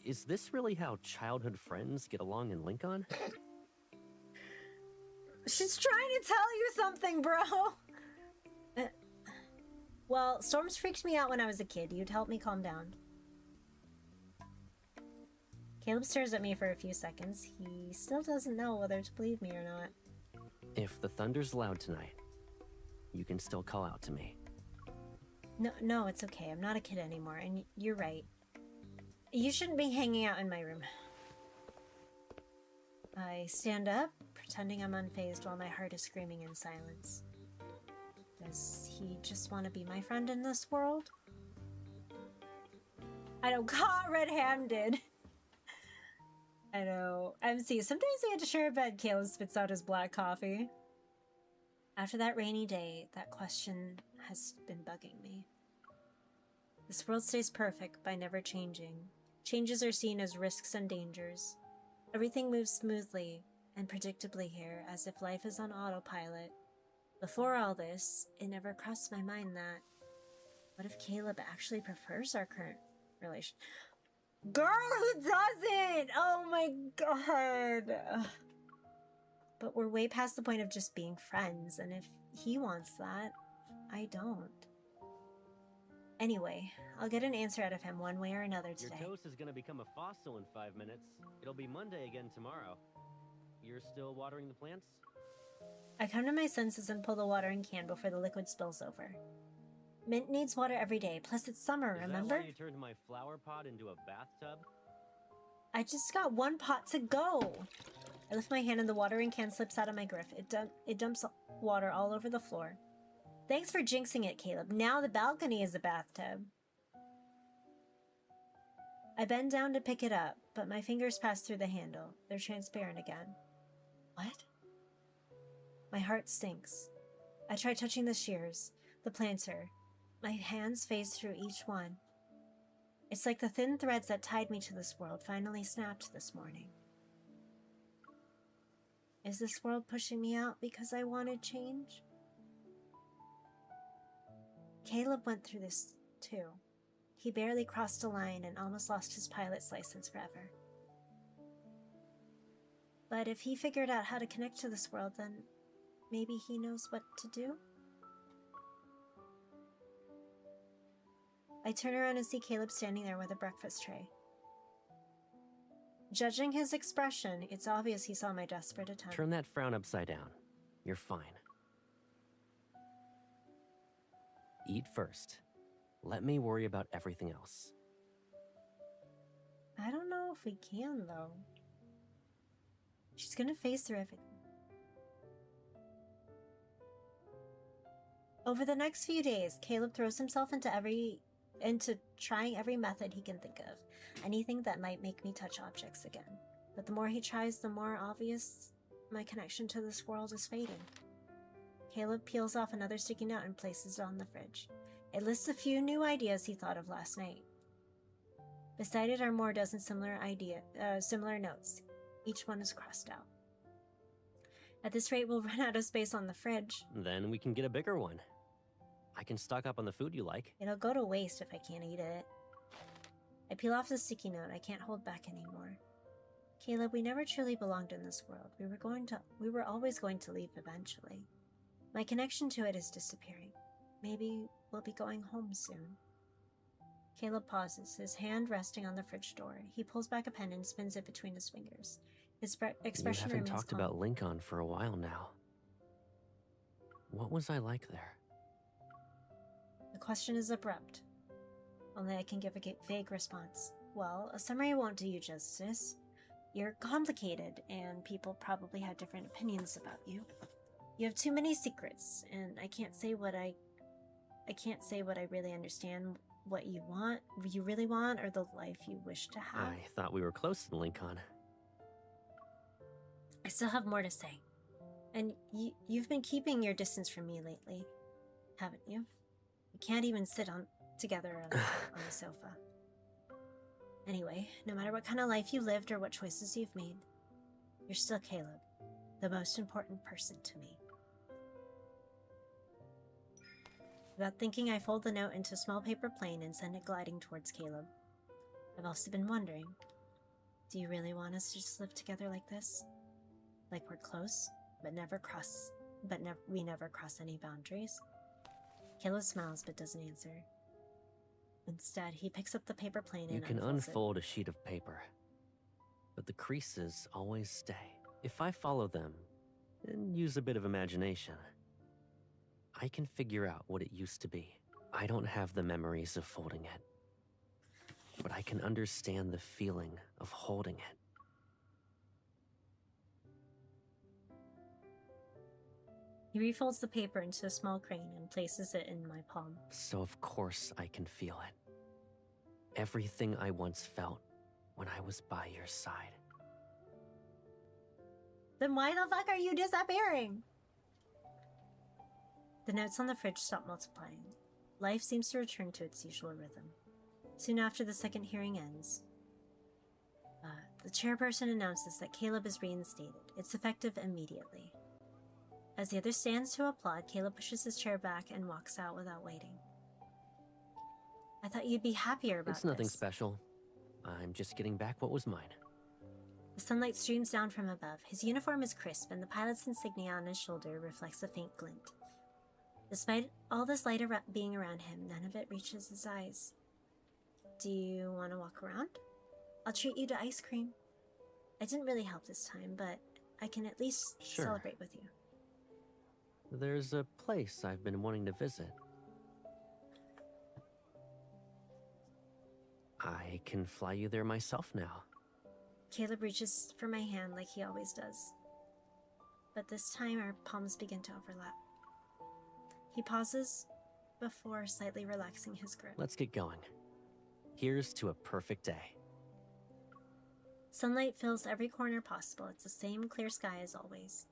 Is this really how childhood friends get along in Lincoln? She's trying to tell you something, bro! Well, storms freaked me out when I was a kid. You'd help me calm down. Caleb stares at me for a few seconds. He still doesn't know whether to believe me or not. If the thunder's loud tonight, you can still call out to me. No, it's okay. I'm not a kid anymore, and you're right. You shouldn't be hanging out in my room. I stand up, pretending I'm unfazed while my heart is screaming in silence. Does he just want to be my friend in this world? I know, caught red-handed. I know. MC, sometimes we had to share a bed. Caleb spits out his black coffee. After that rainy day, that question has been bugging me. This world stays perfect by never changing. Changes are seen as risks and dangers. Everything moves smoothly and predictably here, as if life is on autopilot. Before all this, it never crossed my mind that... What if Caleb actually prefers our current relation? Girl, he doesn't! Oh my god! But we're way past the point of just being friends, and if he wants that, I don't. Anyway, I'll get an answer out of him one way or another today. Your toast is gonna become a fossil in 5 minutes. It'll be Monday again tomorrow. You're still watering the plants? I come to my senses and pull the watering can before the liquid spills over. Mint needs water every day, plus it's summer, remember? Is that why you turned my flower pot into a bathtub? I just got one pot to go! I lift my hand and the watering can slips out of my grip. It dumps water all over the floor. Thanks for jinxing it, Caleb. Now the balcony is a bathtub. I bend down to pick it up, but my fingers pass through the handle. They're transparent again. What? My heart sinks. I try touching the shears, the planter. My hands phase through each one. It's like the thin threads that tied me to this world finally snapped this morning. Is this world pushing me out because I wanted change? Caleb went through this too. He barely crossed a line and almost lost his pilot's license forever. But if he figured out how to connect to this world, then maybe he knows what to do? I turn around and see Caleb standing there with a breakfast tray. Judging his expression, it's obvious he saw my desperate attempt. Turn that frown upside down. You're fine. Eat first. Let me worry about everything else. I don't know if we can, though. She's gonna phase through everything. Over the next few days, Caleb throws himself into trying every method he can think of. Anything that might make me touch objects again. But the more he tries, the more obvious my connection to this world is fading. Caleb peels off another sticky note and places it on the fridge. It lists a few new ideas he thought of last night. Beside it are more dozen similar notes. Each one is crossed out. At this rate, we'll run out of space on the fridge. Then we can get a bigger one. I can stock up on the food you like. It'll go to waste if I can't eat it. I peel off the sticky note. I can't hold back anymore. Caleb, we never truly belonged in this world. We were always going to leave eventually. My connection to it is disappearing. Maybe we'll be going home soon. Caleb pauses, his hand resting on the fridge door. He pulls back a pen and spins it between his fingers. His expression You haven't remains talked calm. about Lincoln for a while now. What was I like there? The question is abrupt. Only I can give a vague response. Well, a summary won't do you justice. You're complicated, and people probably have different opinions about you. You have too many secrets, and I can't say what I really understand. What you really want, or the life you wish to have. I thought we were close in Lincoln. I still have more to say. And you've been keeping your distance from me lately, haven't you? We can't even sit together on the sofa. Anyway, no matter what kind of life you lived or what choices you've made, you're still Caleb, the most important person to me. Without thinking, I fold the note into a small paper plane and send it gliding towards Caleb. I've also been wondering, do you really want us to just live together like this? Like we're close, but we never cross any boundaries? Caleb smiles but doesn't answer. Instead, he picks up the paper plane and You can unfolds it. unfold a sheet of paper, but the creases always stay. If I follow them and use a bit of imagination, I can figure out what it used to be. I don't have the memories of folding it, but I can understand the feeling of holding it. He refolds the paper into a small crane and places it in my palm. So of course I can feel it. Everything I once felt when I was by your side. Then why the fuck are you disappearing? The notes on the fridge stop multiplying. Life seems to return to its usual rhythm. Soon after the second hearing ends, the chairperson announces that Caleb is reinstated. It's effective immediately. As the other stands to applaud, Caleb pushes his chair back and walks out without waiting. I thought you'd be happier about this. It's nothing special. I'm just getting back what was mine. The sunlight streams down from above. His uniform is crisp, and the pilot's insignia on his shoulder reflects a faint glint. Despite all this light being around him, none of it reaches his eyes. Do you want to walk around? I'll treat you to ice cream. I didn't really help this time, but I can at least Sure. celebrate with you. There's a place I've been wanting to visit. I can fly you there myself now. Caleb reaches for my hand like he always does. But this time our palms begin to overlap. He pauses before slightly relaxing his grip. Let's get going. Here's to a perfect day. Sunlight fills every corner possible. It's the same clear sky as always.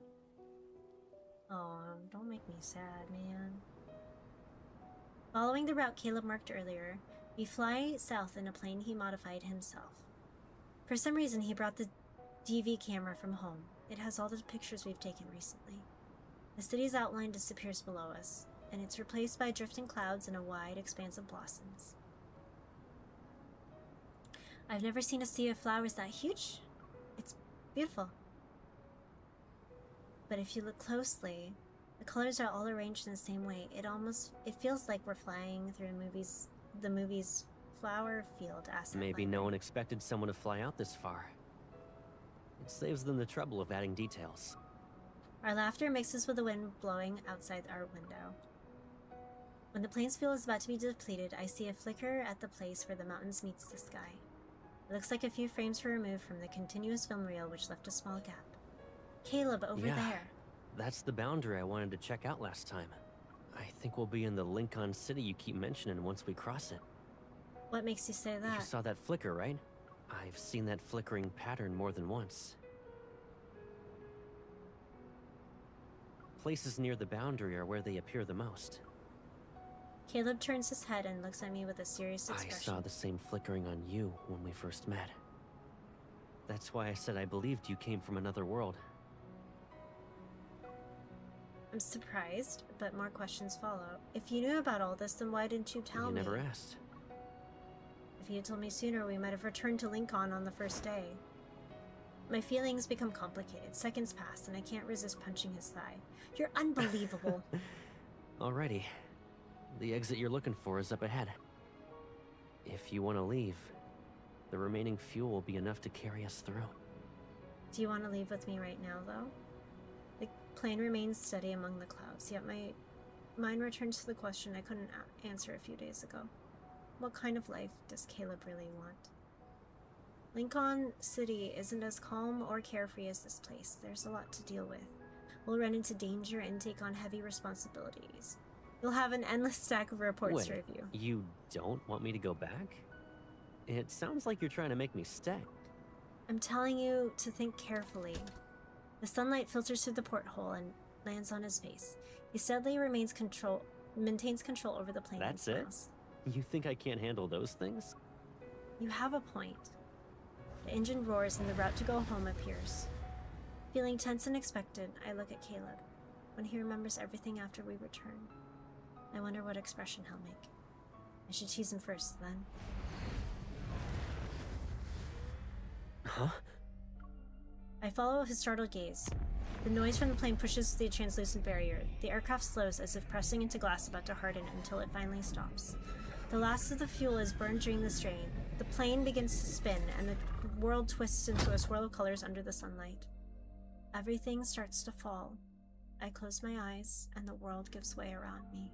Oh, don't make me sad, man. Following the route Caleb marked earlier, we fly south in a plane he modified himself. For some reason, he brought the DV camera from home. It has all the pictures we've taken recently. The city's outline disappears below us, and it's replaced by drifting clouds and a wide expanse of blossoms. I've never seen a sea of flowers that huge. It's beautiful. But if you look closely, the colors are all arranged in the same way. It feels like we're flying through the movie's flower field asset Maybe library. no one expected someone to fly out this far. It saves them the trouble of adding details. Our laughter mixes with the wind blowing outside our window. When the plane's fuel is about to be depleted, I see a flicker at the place where the mountains meets the sky. It looks like a few frames were removed from the continuous film reel, which left a small gap. Caleb, over there. That's the boundary I wanted to check out last time. I think we'll be in the Lincoln City you keep mentioning once we cross it. What makes you say You that? saw that flicker, right? I've seen that flickering pattern more than once. Places near the boundary are where they appear the most. Caleb turns his head and looks at me with a serious expression. I saw the same flickering on you when we first met. That's why I said I believed you came from another world. I'm surprised, but more questions follow. If you knew about all this, then why didn't you tell me? You never asked. If you had told me sooner, we might have returned to Lincoln on the first day. My feelings become complicated. Seconds pass, and I can't resist punching his thigh. You're unbelievable. Alrighty. The exit you're looking for is up ahead. If you want to leave, the remaining fuel will be enough to carry us through. Do you want to leave with me right now, though? The plane remains steady among the clouds, yet my mind returns to the question I couldn't answer a few days ago. What kind of life does Caleb really want? Lincoln City isn't as calm or carefree as this place. There's a lot to deal with. We'll run into danger and take on heavy responsibilities. You'll have an endless stack of reports to review. You don't want me to go back? It sounds like you're trying to make me stay. I'm telling you to think carefully. The sunlight filters through the porthole and lands on his face. He steadily maintains control over the plane. That's it? You think I can't handle those things? You have a point. The engine roars and the route to go home appears. Feeling tense and expectant, I look at Caleb. When he remembers everything after we return, I wonder what expression he'll make. I should tease him first, then. Huh? I follow his startled gaze. The noise from the plane pushes the translucent barrier. The aircraft slows as if pressing into glass about to harden until it finally stops. The last of the fuel is burned during the strain. The plane begins to spin, and the world twists into a swirl of colors under the sunlight. Everything starts to fall. I close my eyes, and the world gives way around me.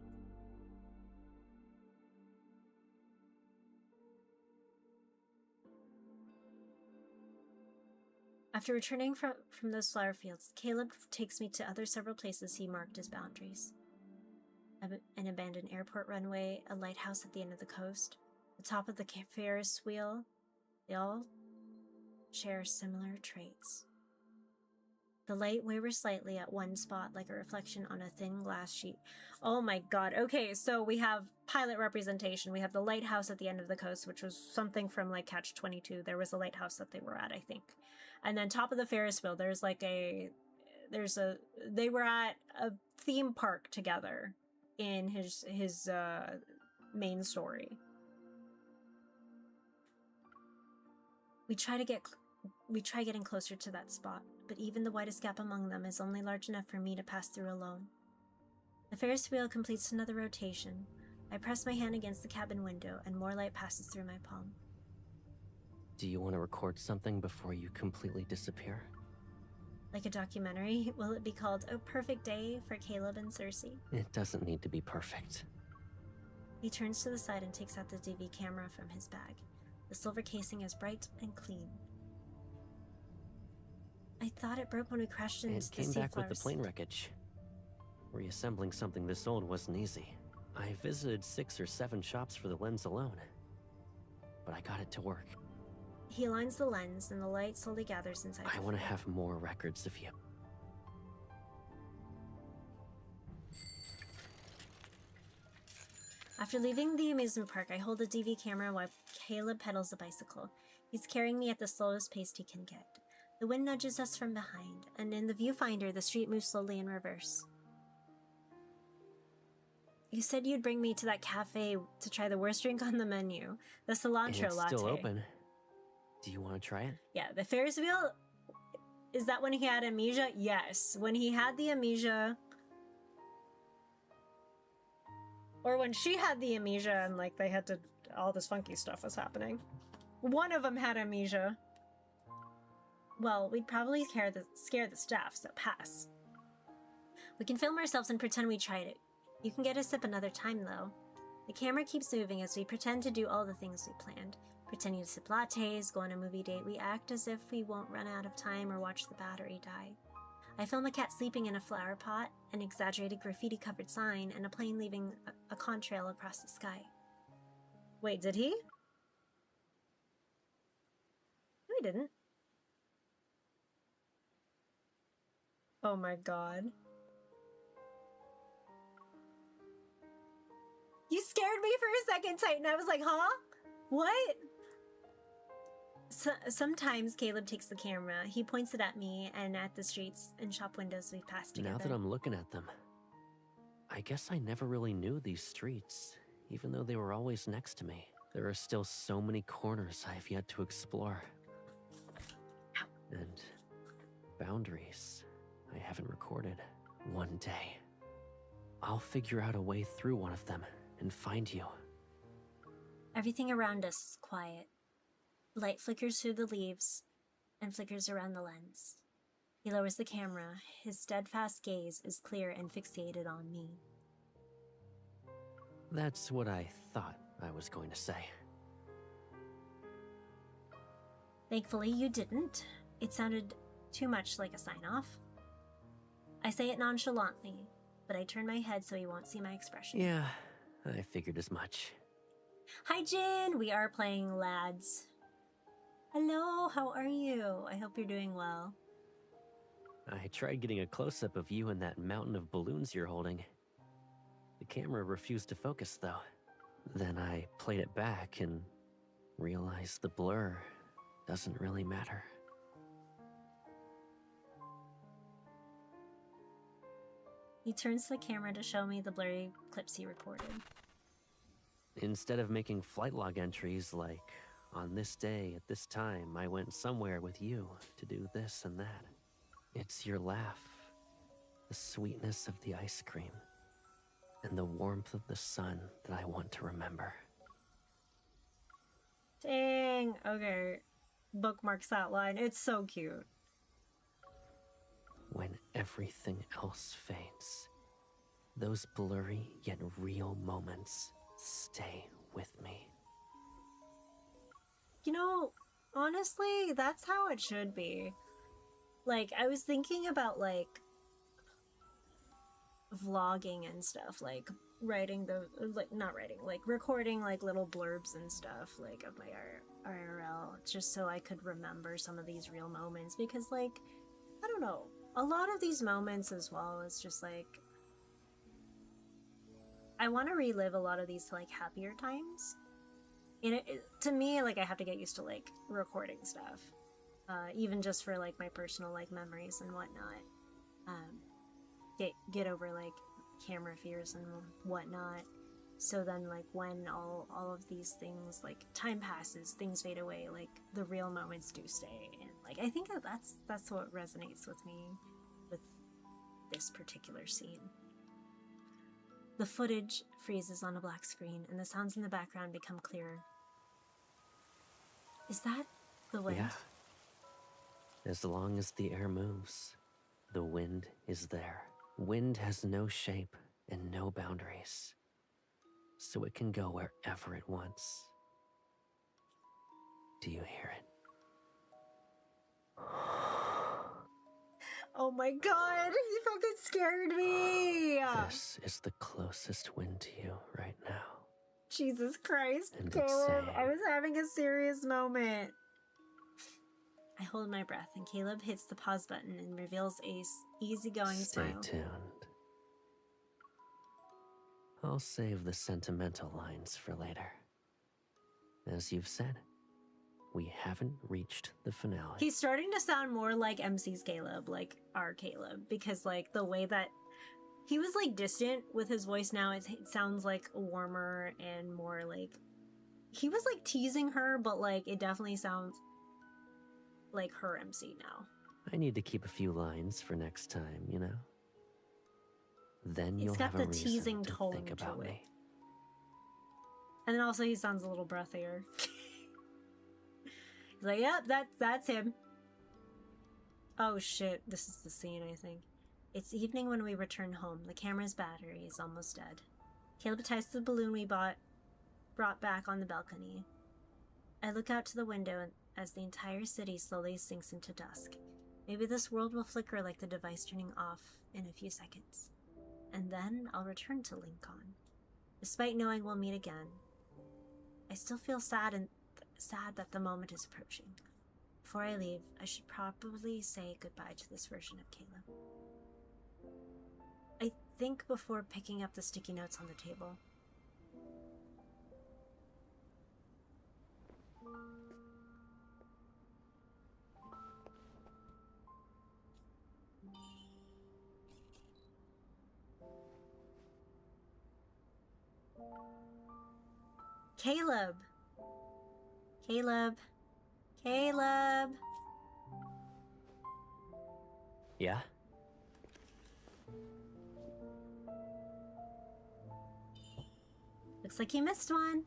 After returning from those flower fields, Caleb takes me to other several places he marked as boundaries. An abandoned airport runway, a lighthouse at the end of the coast, the top of the Ferris wheel. They all share similar traits. The light wavers slightly at one spot like a reflection on a thin glass sheet. Oh my god. Okay, so we have pilot representation. We have the lighthouse at the end of the coast, which was something from like Catch-22. There was a lighthouse that they were at, I think. And then top of the Ferris wheel, they were at a theme park together in his main story. We try getting closer to that spot, but even the widest gap among them is only large enough for me to pass through alone. The Ferris wheel completes another rotation. I press my hand against the cabin window, and more light passes through my palm. Do you want to record something before you completely disappear? Like a documentary? Will it be called A Perfect Day for Caleb and Cersei? It doesn't need to be perfect. He turns to the side and takes out the DV camera from his bag. The silver casing is bright and clean. I thought it broke when we crashed into the sea. It came back with the plane wreckage. Reassembling something this old wasn't easy. I visited 6 or 7 shops for the lens alone, but I got it to work. He aligns the lens, and the light slowly gathers inside. I want to have more records of you. After leaving the amusement park, I hold the DV camera while Caleb pedals the bicycle. He's carrying me at the slowest pace he can get. The wind nudges us from behind, and in the viewfinder, the street moves slowly in reverse. You said you'd bring me to that cafe to try the worst drink on the menu, the cilantro latte. It's still open. Do you want to try it? Yeah, the Ferris wheel. Is that when he had amnesia? Yes. When he had the amnesia. Or when she had the amnesia and like they had to, all this funky stuff was happening. One of them had amnesia. Well, we'd probably scare the staff, so pass. We can film ourselves and pretend we tried it. You can get a sip another time, though. The camera keeps moving as we pretend to do all the things we planned. Pretending to sip lattes, go on a movie date, we act as if we won't run out of time or watch the battery die. I film a cat sleeping in a flower pot, an exaggerated graffiti-covered sign, and a plane leaving a contrail across the sky. Wait, did he? didn't. Oh my god. You scared me for a second, Titan. I was like, huh? What? Sometimes Caleb takes the camera. He points it at me and at the streets and shop windows we've passed together. Now that I'm looking at them, I guess I never really knew these streets, even though they were always next to me. There are still so many corners I've yet to explore. And boundaries I haven't recorded. One day, I'll figure out a way through one of them and find you. Everything around us is quiet. Light flickers through the leaves and flickers around the lens. He lowers the camera. His steadfast gaze is clear and fixated on me. That's what I thought I was going to say. Thankfully, you didn't. It sounded too much like a sign-off. I say it nonchalantly, but I turn my head so he won't see my expression. Yeah, I figured as much. Hi, Jin! We are playing Lads. Hello, how are you? I hope you're doing well. I tried getting a close-up of you and that mountain of balloons you're holding. The camera refused to focus, though. Then I played it back and realized the blur doesn't really matter. He turns the camera to show me the blurry clips he recorded. Instead of making flight log entries like, on this day at this time, I went somewhere with you to do this and that. It's your laugh, the sweetness of the ice cream, and the warmth of the sun that I want to remember. Dang, okay. Bookmarks that line. It's so cute. When everything else fades, those blurry yet real moments stay with me. You know, honestly, that's how it should be. Like, I was thinking about, like, vlogging and stuff, like, writing the, like, not writing, like, recording, like, little blurbs and stuff, like, of my IRL, just so I could remember some of these real moments, because, like, I don't know, a lot of these moments as well is just, like, I want to relive a lot of these, like, happier times. And to me, like, I have to get used to, like, recording stuff. Even just for, like, my personal, like, memories and whatnot. Get over, like, camera fears and whatnot. So then, like, when all of these things, like, time passes, things fade away, like, the real moments do stay. And, like, I think that's what resonates with me with this particular scene. The footage freezes on a black screen, and the sounds in the background become clearer. Is that the wind? Yeah. As long as the air moves, the wind is there. Wind has no shape and no boundaries, so it can go wherever it wants. Do you hear it? Oh my god, you fucking scared me! This is the closest wind to you right now. Jesus Christ, And it's Caleb, saying, I was having a serious moment. I hold my breath, and Caleb hits the pause button and reveals a easygoing smile. Stay tuned. I'll save the sentimental lines for later. As you've said, we haven't reached the finale. He's starting to sound more like MC's Caleb, like our Caleb, because, like, the way that he was, like, distant with his voice now, it sounds, like, warmer and more, like, he was, like, teasing her, but, like, it definitely sounds like her MC now. I need to keep a few lines for next time, you know? Then you'll It's got have a the reason teasing to tone think to about it. me. And then also he sounds a little breathier. He's like, yep, that's him. Oh shit, this is the scene, I think. It's evening when we return home. The camera's battery is almost dead. Caleb ties the balloon we brought back on the balcony. I look out to the window as the entire city slowly sinks into dusk. Maybe this world will flicker like the device turning off in a few seconds. And then I'll return to Lincoln. Despite knowing we'll meet again, I still feel sad that the moment is approaching. Before I leave, I should probably say goodbye to this version of Caleb. I think before picking up the sticky notes on the table. Caleb! Caleb! Caleb! Yeah? Looks like you missed one.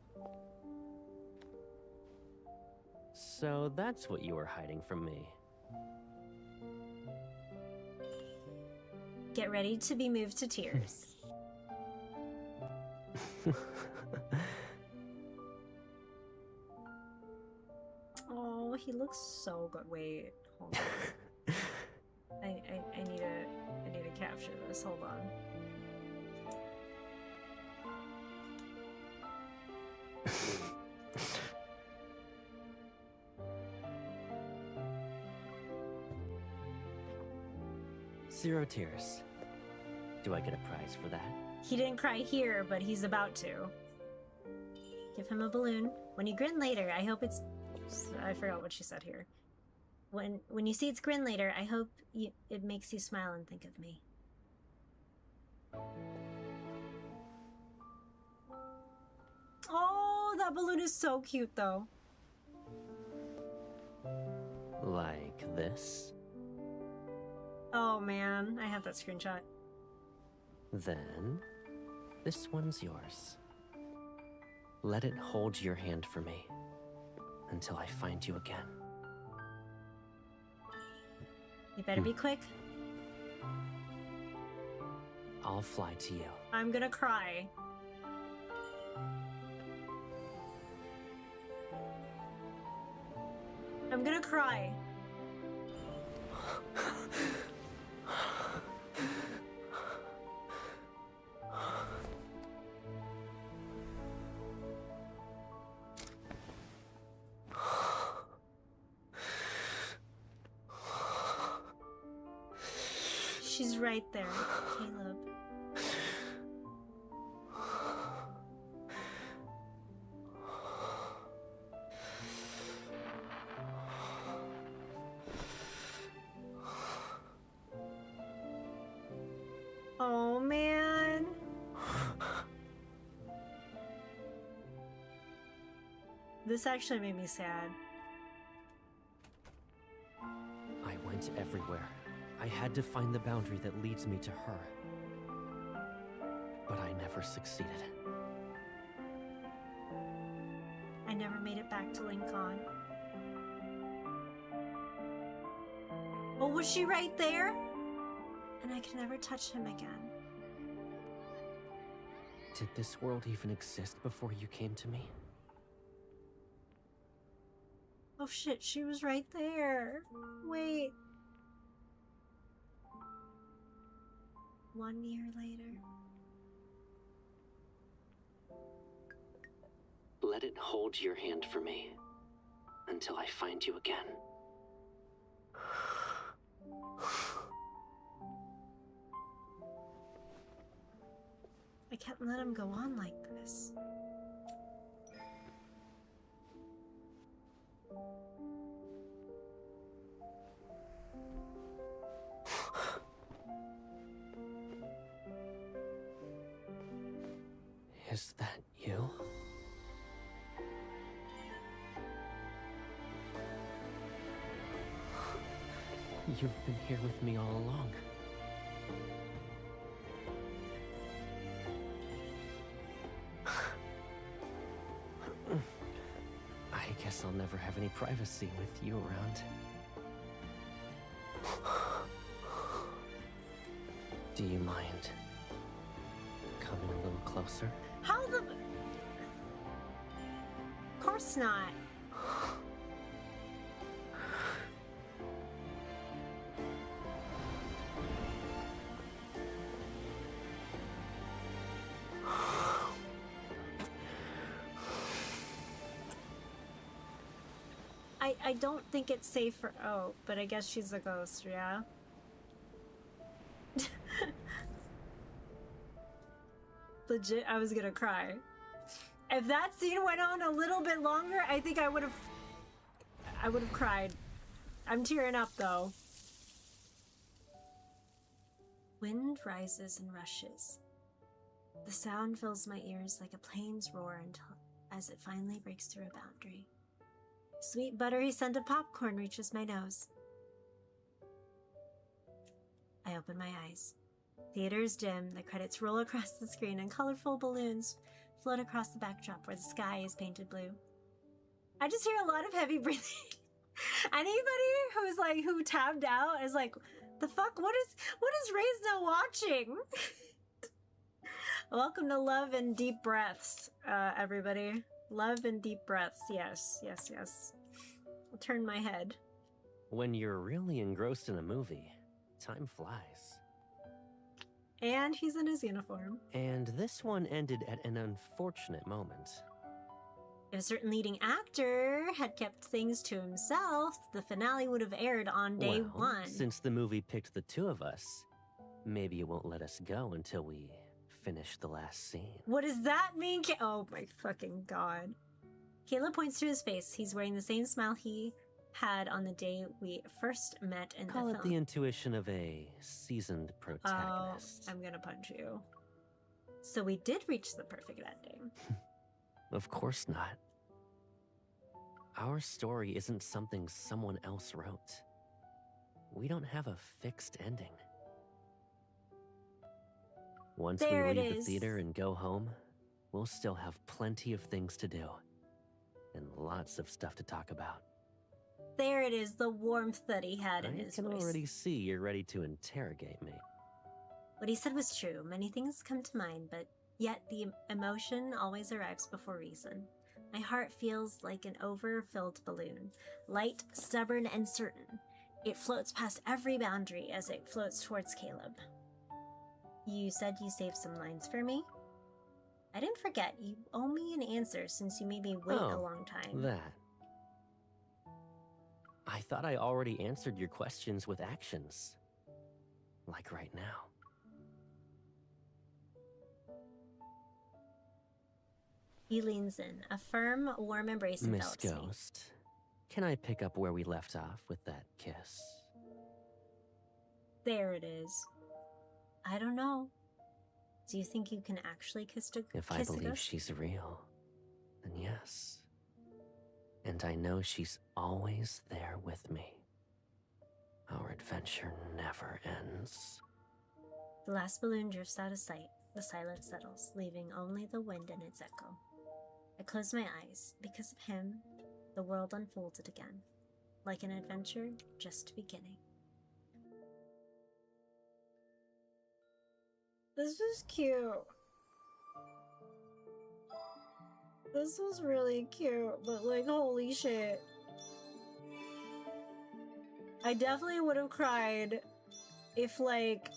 So that's what you were hiding from me. Get ready to be moved to tears. Oh, he looks so good. Wait, hold on. I need to capture this. Hold on. Zero tears. Do I get a prize for that? He didn't cry here, but he's about to. Give him a balloon. When you grin later, I hope it's... I forgot what she said here. When you see its grin later, I hope it makes you smile and think of me. Oh, that balloon is so cute, though. Like this? Oh, man. I have that screenshot. Then, this one's yours. Let it hold your hand for me until I find you again. You better be quick. I'll fly to you. I'm gonna cry. I'm gonna cry. She's right there, Caleb. Oh, man. This actually made me sad. I went everywhere. I had to find the boundary that leads me to her. But I never succeeded. I never made it back to Lincoln. Oh, was she right there? And I could never touch him again. Did this world even exist before you came to me? Oh shit, she was right there. Wait. 1 year later. Let it hold your hand for me until I find you again. I can't let him go on like this. Is that you? You've been here with me all along. I guess I'll never have any privacy with you around. Do you mind coming a little closer? How the... Of course not. I don't think it's safe for... Oh, but I guess she's a ghost, yeah? Legit, I was gonna cry. If that scene went on a little bit longer, I think I would have cried. I'm tearing up, though. Wind rises and rushes. The sound fills my ears like a plane's roar as it finally breaks through a boundary. Sweet buttery scent of popcorn reaches my nose. I open my eyes. Theater is dim, the credits roll across the screen, and colorful balloons float across the backdrop where the sky is painted blue. I just hear a lot of heavy breathing. Anybody who tabbed out is like, the fuck? What is Reisna watching? Welcome to Love and Deep Breaths, everybody. Love and Deep Breaths, yes. I'll turn my head. When you're really engrossed in a movie, time flies. And he's in his uniform. And this one ended at an unfortunate moment. If a certain leading actor had kept things to himself, the finale would have aired on day one. Since the movie picked the two of us, maybe it won't let us go until we finish the last scene. What does that mean? Oh my fucking god. Caleb points to his face. He's wearing the same smile he had on the day we first met in the film. Call it the intuition of a seasoned protagonist. Oh, I'm gonna punch you. So we did reach the perfect ending. Of course not. Our story isn't something someone else wrote. We don't have a fixed ending. Once we leave the theater and go home, we'll still have plenty of things to do. And lots of stuff to talk about. There it is, the warmth that he had in his voice. I can already see you're ready to interrogate me. What he said was true. Many things come to mind, but yet the emotion always arrives before reason. My heart feels like an overfilled balloon, light, stubborn, and certain. It floats past every boundary as it floats towards Caleb. You said you saved some lines for me? I didn't forget. You owe me an answer since you made me wait a long time. That. I thought I already answered your questions with actions. Like right now. He leans in. A firm, warm embrace envelops me. Miss Ghost, can I pick up where we left off with that kiss? There it is. I don't know. Do you think you can actually kiss a ghost? If I believe she's real, then yes. And I know she's always there with me. Our adventure never ends. The last balloon drifts out of sight. The silence settles, leaving only the wind and its echo. I close my eyes. Because of him, the world unfolded again. Like an adventure just beginning. This was cute. This was really cute, but like, holy shit. I definitely would have cried if, like,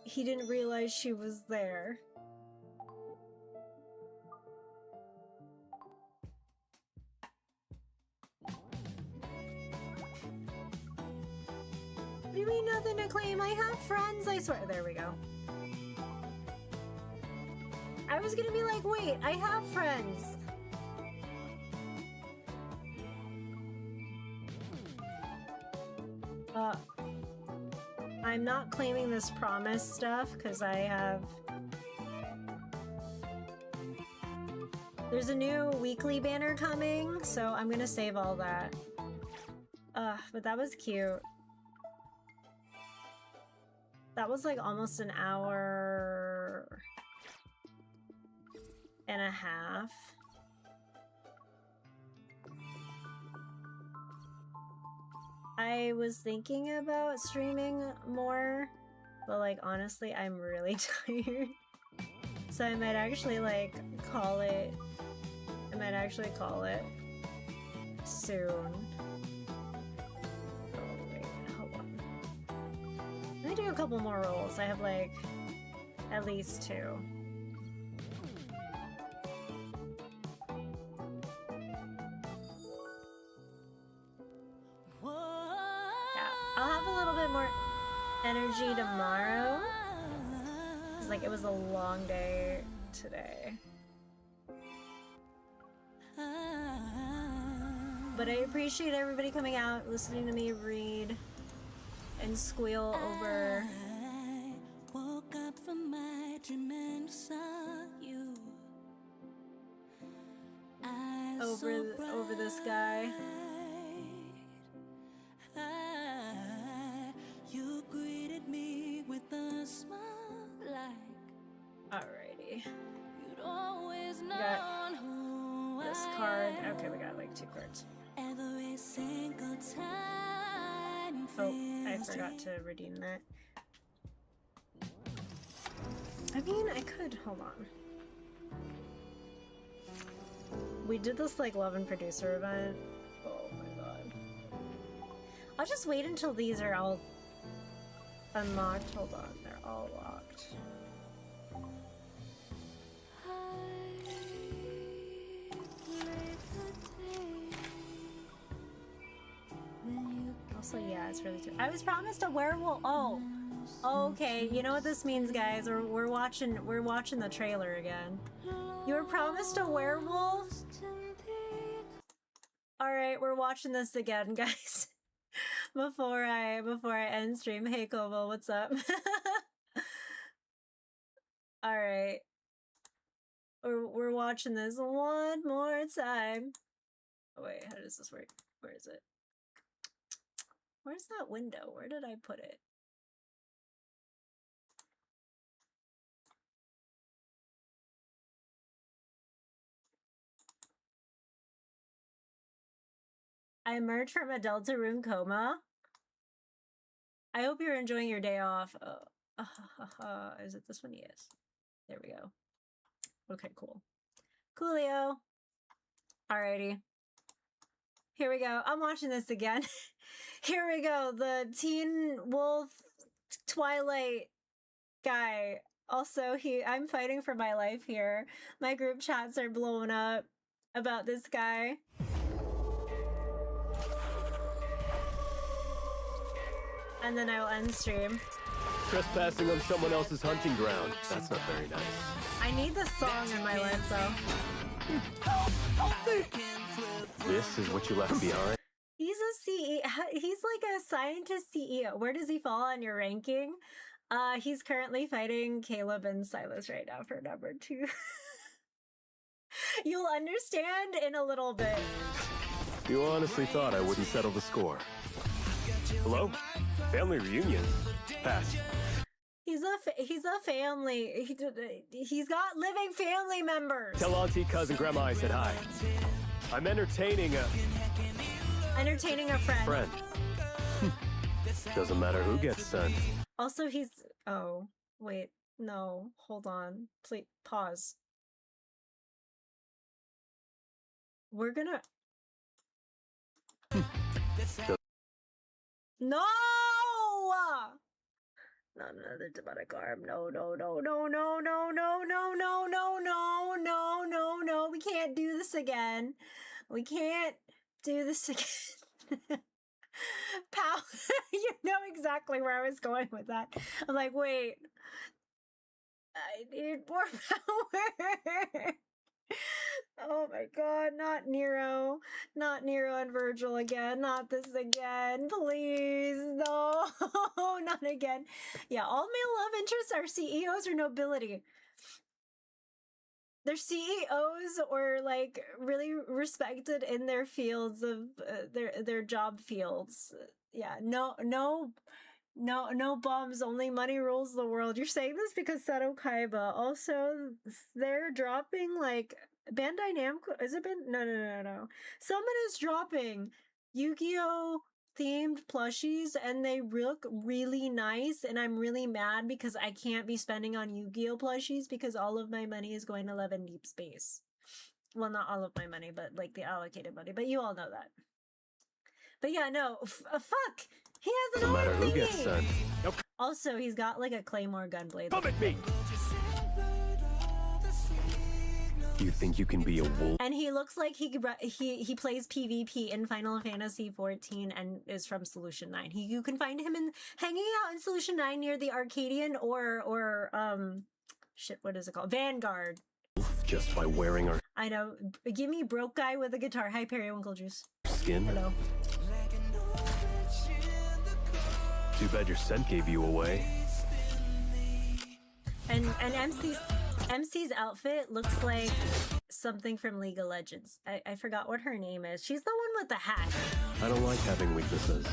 he didn't realize she was there. What do you mean nothing to claim? I have friends, I swear. There we go. I was gonna be like, wait, I have friends. I'm not claiming this promise stuff because I have... There's a new weekly banner coming, so I'm gonna save all that. But that was cute. That was like almost an hour and a half. I was thinking about streaming more, but like honestly, I'm really tired. So I might actually like call it. I might actually call it soon. Oh wait, hold on. Let me do a couple more rolls. I have like at least 2. little bit more energy tomorrow. It's like it was a long day today. But I appreciate everybody coming out, listening to me read and squeal over woke up from my dream and saw you. over this guy. You greeted me with a smile like alrighty. You'd always known who this card. Okay, we got like 2 cards. Every single time. Oh, I forgot to redeem that. I mean, I could. Hold on. We did this like Love and Producer event. Oh my god. I'll just wait until these are all unlocked. Hold on, they're all locked. Also, yeah, it's really. I was promised a werewolf. Oh, okay. You know what this means, guys? We're watching the trailer again. You were promised a werewolf. All right, we're watching this again, guys. before I end stream. Hey, Koval, what's up? All right, we're watching this one more time. Oh wait, how does this work? Where is it? Where's that window? Where did I put it? I emerged from a Delta room coma. I hope you're enjoying your day off. Is it this one? Yes. There we go. Okay, cool. Coolio. Alrighty. Here we go. I'm watching this again. Here we go. The Teen Wolf Twilight guy. Also, I'm fighting for my life here. My group chats are blowing up about this guy. And then I will end stream. Trespassing on someone else's hunting ground. That's not very nice. I need this song in my life, though. This is what you left behind? He's a CEO. He's like a scientist CEO. Where does he fall on your ranking? He's currently fighting Caleb and Silas right now for number 2. You'll understand in a little bit. You honestly thought I wouldn't settle the score. Hello? Family reunion? Pass. He's a family. He's got living family members. Tell Auntie, cousin, grandma I said hi. I'm entertaining a friend. Friend. Doesn't matter who gets sent. Also, he's... Oh, wait. No. Hold on. Please, pause. We're gonna... No! Not another demonic arm. No, no, no, no, no, no, no, no, no, no, no, no, no, no. We can't do this again. We can't do this again. Pow. You know exactly where I was going with that. I'm like, wait. I need more power. Oh my god, not Nero. Not Nero and Virgil again. Not this again. Please. No. Not again. Yeah, all male love interests are CEOs or nobility. They're CEOs or like really respected in their fields of their job fields. Yeah, no bombs, only money rules the world. You're saying this because Seto Kaiba. Also, they're dropping like Bandai Namco. Is it No. Someone is dropping Yu-Gi-Oh themed plushies and they look really nice, and I'm really mad because I can't be spending on Yu-Gi-Oh plushies because all of my money is going to Love and Deepspace. Well, not all of my money, but like the allocated money, but you all know that. But yeah, no, fuck! He has an No matter who thingy. gets sent. Nope. Also, he's got like a Claymore gunblade. Come at me! You think you can be a wolf? And he looks like he plays PvP in Final Fantasy 14 and is from Solution 9. You can find him hanging out in Solution 9 near the Arcadian or shit, what is it called? Vanguard. Just by wearing our I know. Give me broke guy with a guitar. Hi, Periwinkle Juice. skin? Hello. Too bad your scent gave you away. And MC's outfit looks like something from League of Legends. I forgot what her name is. She's the one with the hat. I don't like having weaknesses,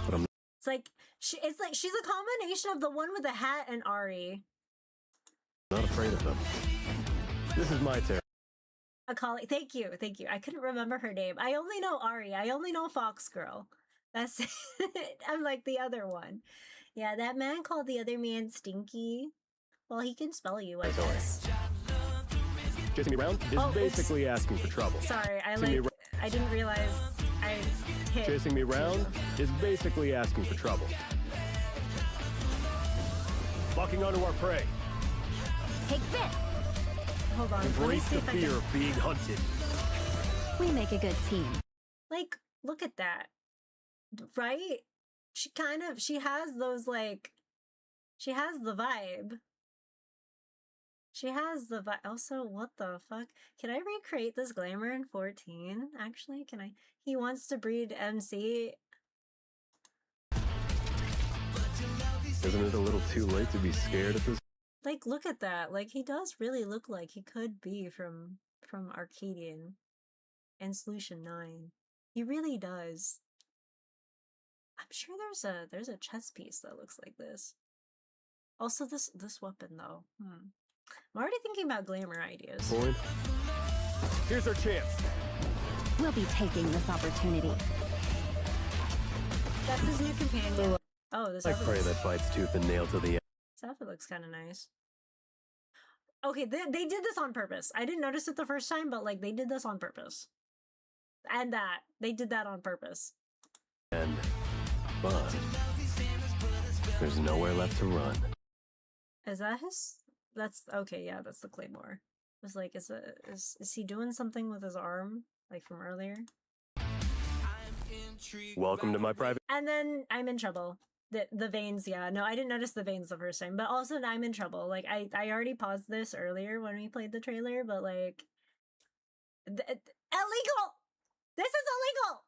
but I'm It's like she's a combination of the one with the hat and Ari. not afraid of them. This is my turn. A colleague. Thank you. I couldn't remember her name. I only know Ari. I only know Fox Girl. That's it. I'm like the other one. Yeah, that man called the other man Stinky. Well, he can spell you, I guess. Chasing me around is basically asking for trouble. Sorry, I didn't realize I hit. Chasing me around is basically asking for trouble. Locking onto our prey. Take this! Hold on. Let me Embrace see the if I fear can... of being hunted. We make a good team. Like, look at that. Right? She has those, like... She has the vibe. She has the vibe. Also, what the fuck? Can I recreate this glamour in 14? Actually, can I? He wants to breed MC. Isn't it a little too late to be scared at this? Like, look at that. Like, he does really look like he could be from Arcadian and Solution 9. He really does. I'm sure there's a chess piece that looks like this. Also, this weapon though. I'm already thinking about glamour ideas. Point. Here's our chance. We'll be taking this opportunity. That's his new companion. Oh, this I outfit pray looks, that fights tooth and nail to the end. this outfit looks kind of nice. Okay, they did this on purpose. I didn't notice it the first time, but like they did this on purpose. And they did that on purpose. But there's nowhere left to run. Is that his? That's okay. Yeah, that's the claymore. It was like, is he doing something with his arm like from earlier? Welcome to my private. And then I'm in trouble. The veins, yeah. No, I didn't notice the veins the first time. But also I'm in trouble. Like I already paused this earlier when we played the trailer, but like illegal! This is illegal!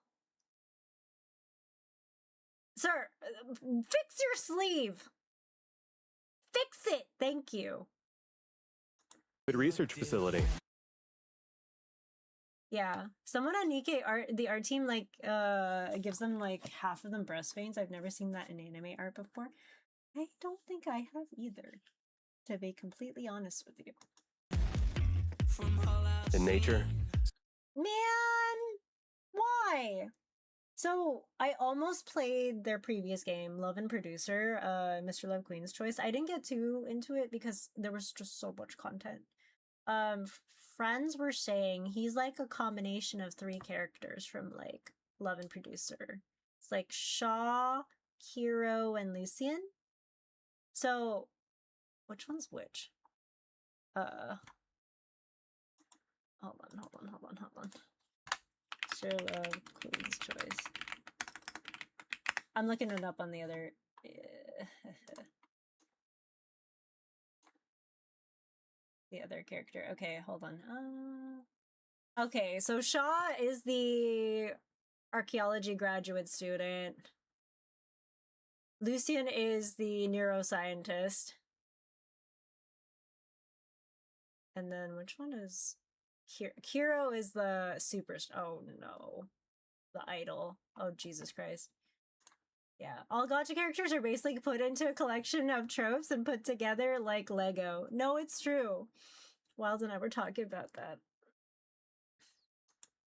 Sir, fix your sleeve. Fix it. Thank you. Good research facility. Yeah, someone on Nikkei the art team like gives them like half of them breast veins. I've never seen that in anime art before. I don't think I have either, to be completely honest with you. In nature. Man, why? So I almost played their previous game, Love and Producer, Mr. Love Queen's Choice. I didn't get too into it because there was just so much content. Friends were saying he's like a combination of 3 characters from like Love and Producer. It's like Shaw, Hero, and Lucian. So which one's which? Hold on. Sure, Love Queen's Choice. I'm looking it up on the other. The other character. Okay, hold on. Okay, so Shaw is the archaeology graduate student. Lucian is the neuroscientist. And then which one is Kiro is the oh no. The idol. Oh Jesus Christ. Yeah, all gacha characters are basically put into a collection of tropes and put together like Lego. No, it's true. Wild and I were talking about that.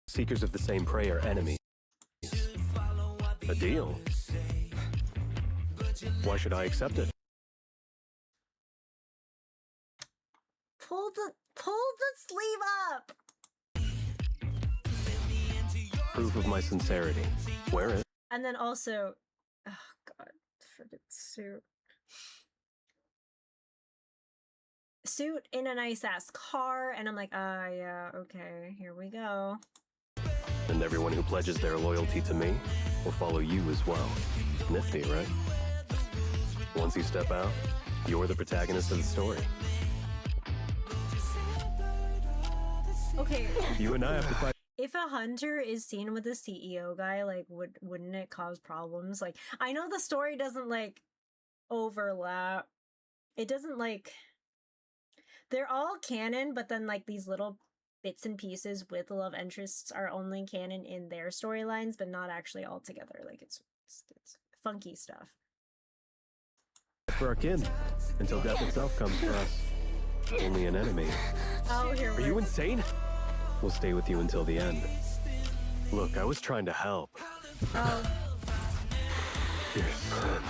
Seekers of the same prey are enemies. A deal. Why should I accept it? Pull the sleeve up. Proof of my sincerity. Wear it. And then also, oh god, friggin' suit. swimsuit in a nice ass car, and I'm like, ah, yeah, okay, here we go. And everyone who pledges their loyalty to me will follow you as well. Nifty, right? Once you step out, you're the protagonist of the story. Okay. You and I have to fight. If a hunter is seen with a CEO guy, like, wouldn't it cause problems? Like, I know the story doesn't, like, overlap. It doesn't, like... They're all canon, but then, like, these little bits and pieces with love interests are only canon in their storylines, but not actually all together. Like, it's funky stuff. For our kin, until death itself comes for us. Only an enemy. Oh, here Are you insane? We'll stay with you until the end. Look, I was trying to help. Oh. Your son.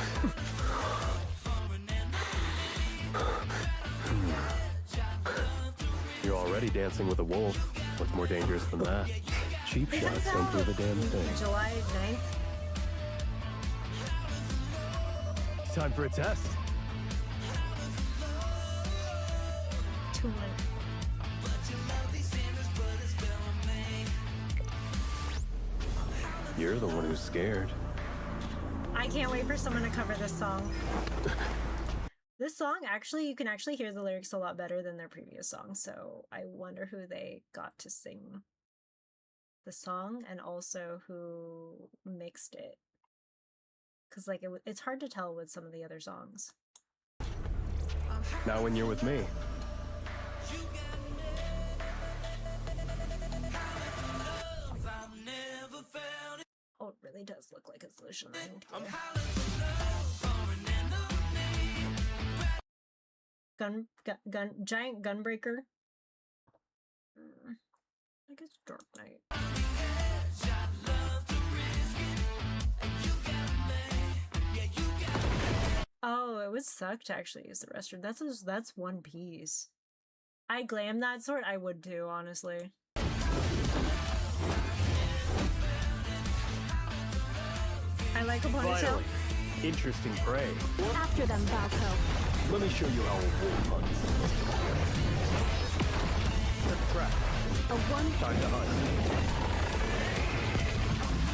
You're already dancing with a wolf. What's more dangerous than that? Cheap shots don't prove a damn thing. July 9th. It's time for a test. Too late. You're the one who's scared. I can't wait for someone to cover this song. This song, actually, you can actually hear the lyrics a lot better than their previous song, so I wonder who they got to sing the song and also who mixed it. Because, like, it's hard to tell with some of the other songs. Now when you're with me. Oh, it really does look like a solution line. Giant gunbreaker. I guess Dark Knight. Oh, it would suck to actually use the restroom. That's One Piece. I glam that sort. I would too, honestly. I like a ponytail. Finally, interesting prey. After them, Valko. Let me show you how a wolf hunts. Set the trap. A one. Time to hunt.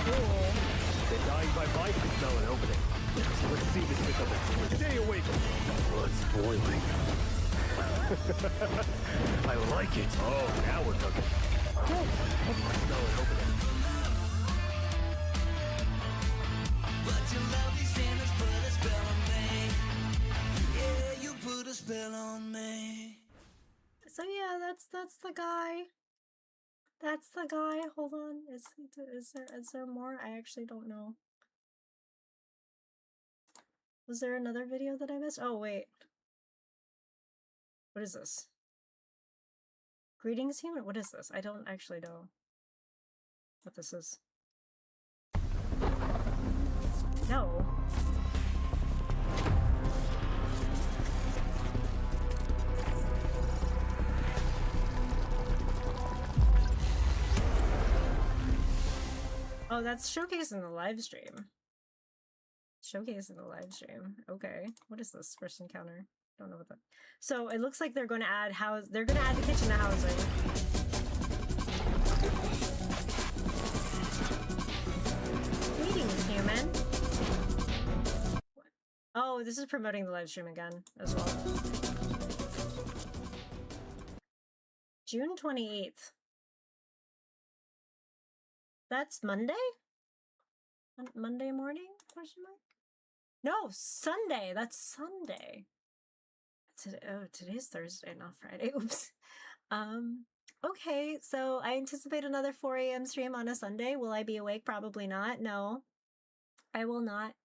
Cool. They're dying by bite to smell an opening. Let's see this pick up a stay awake. Blood's boiling. I like it. Oh, now we're cooking. Good. I smell an opening. But your lovely Santa's put a spell on me. Yeah, you put a spell on me. So yeah, that's the guy. That's the guy. Hold on. Is there more? I actually don't know. Was there another video that I missed? Oh wait. What is this? Greetings, human? What is this? I don't actually know what this is. No. Oh, that's showcasing the live stream. Showcasing the live stream. Okay. What is this? First encounter. Don't know what that. So it looks like they're going to add they're going to add the kitchen to housing. Greetings, human. Oh, this is promoting the live stream again as well. June 28th. That's Monday? Monday morning? Question mark? No, Sunday. That's Sunday. Oh, today's Thursday, not Friday. Oops. Okay, so I anticipate another 4 a.m. stream on a Sunday. Will I be awake? Probably not. No, I will not.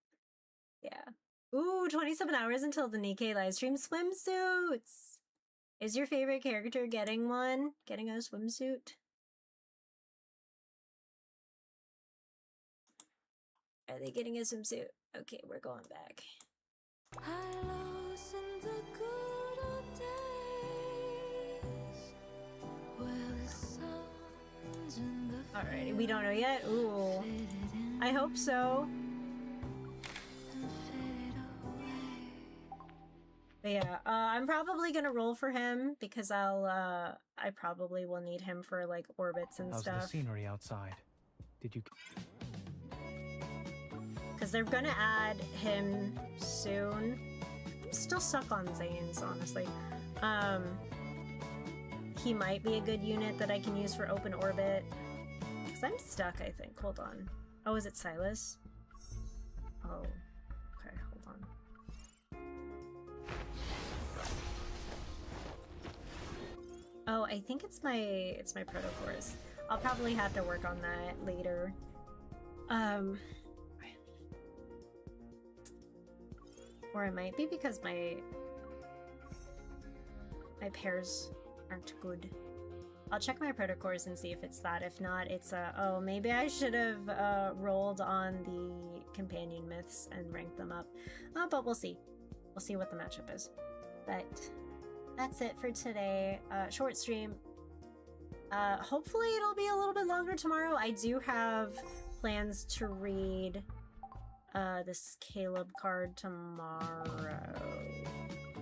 Yeah. Ooh, 27 hours until the Nikkei live stream. Swimsuits! Is your favorite character getting one? Getting a swimsuit? Are they getting a swimsuit? Okay, we're going back. Highlows in the good old days, where the sun's in the Alrighty, we don't know yet. Ooh. I hope so. But yeah, I'm probably gonna roll for him because I probably will need him for like orbits and How's the stuff. scenery outside? Did you? Because they're gonna add him soon. I'm still stuck on Zane's, honestly. He might be a good unit that I can use for open orbit. Because I'm stuck, I think. Hold on. Oh, is it Silas? Oh. Okay, hold on. Oh, I think it's my protocourse. I'll probably have to work on that later. Or it might be because my pairs aren't good. I'll check my protocourse and see if it's that. If not, it's oh, maybe I should have rolled on the companion myths and ranked them up. But we'll see. We'll see what the matchup is. But that's it for today. Short stream. Hopefully it'll be a little bit longer tomorrow. I do have plans to read this Caleb card tomorrow.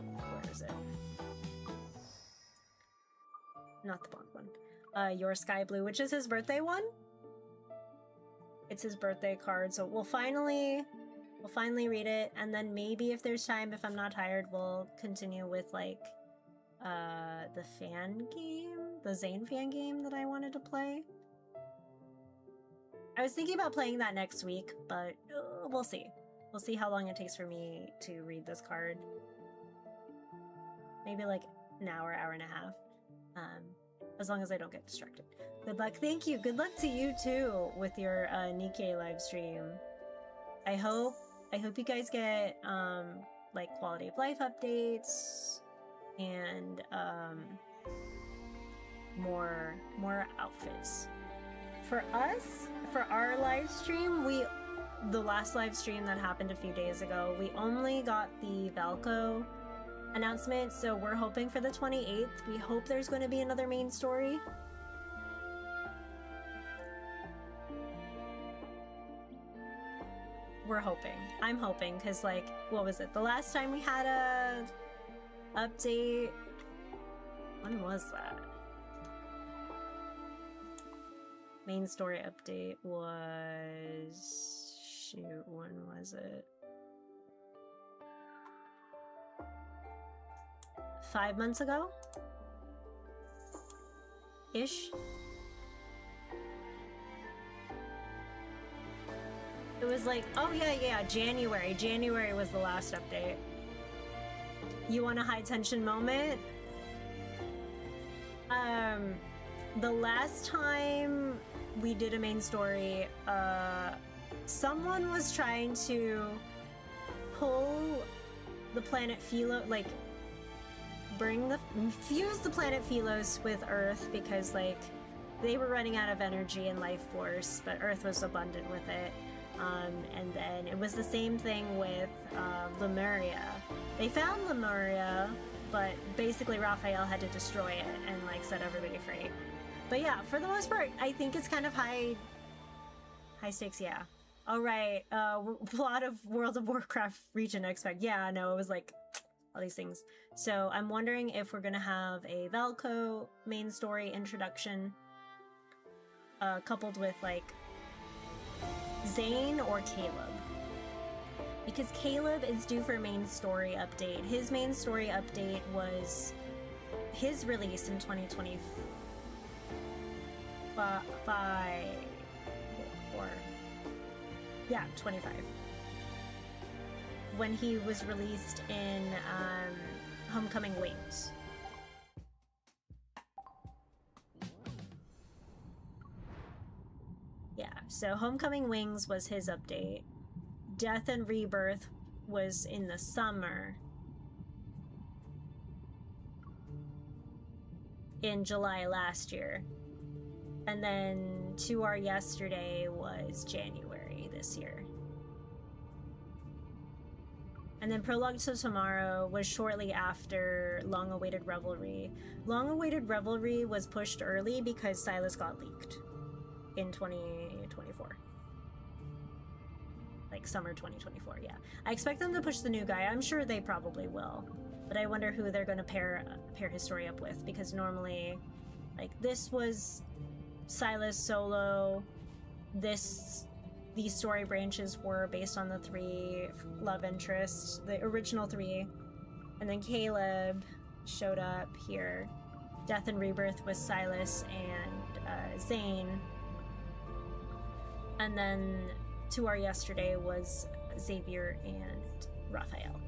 Where is it? Not the Bond one. Your Sky Blue, which is his birthday one. It's his birthday card, so we'll finally read it, and then maybe if there's time, if I'm not tired, we'll continue with like the fan game, the Zane fan game that I wanted to play. I was thinking about playing that next week, but we'll see. We'll see how long it takes for me to read this card. Maybe like an hour, hour and a half. As long as I don't get distracted. Good luck. Thank you. Good luck to you too with your Nikkei live stream. I hope you guys get like quality of life updates and more outfits. For us, for our live stream, the last live stream that happened a few days ago, we only got the Valco announcement, so we're hoping for the 28th. We hope there's going to be another main story. We're hoping. I'm hoping, because like, what was it? The last time we had a update, when was that? Main story update was... shoot, when was it? 5 months ago? Ish? It was like, oh yeah, January. January was the last update. You want a high tension moment? The last time we did a main story, someone was trying to pull the planet Philo, like, fuse the planet Philos with Earth because, like, they were running out of energy and life force, but Earth was abundant with it. And then it was the same thing with Lemuria. They found Lemuria, but basically Raphael had to destroy it and, like, set everybody free. But yeah, for the most part, I think it's kind of high stakes, yeah. All right, a lot of World of Warcraft region expect. Yeah, no, it was like all these things. So I'm wondering if we're gonna have a Valco main story introduction coupled with like Zane or Caleb. Because Caleb is due for a main story update. His main story update was his release in 2025. Yeah, 25. When he was released in Homecoming Wings. Yeah, so Homecoming Wings was his update. Death and Rebirth was in the summer. In July last year. And then To Our Yesterday was January this year. And then Prologue to Tomorrow was shortly after Long Awaited Revelry. Long Awaited Revelry was pushed early because Silas got leaked in 2024. Like summer 2024, yeah. I expect them to push the new guy. I'm sure they probably will. But I wonder who they're going to pair his story up with, because normally, like, this was Silas solo. These story branches were based on the 3 love interests, the original 3, and then Caleb showed up here. Death and Rebirth was Silas and Zane, and then To Our Yesterday was Xavier and Raphael.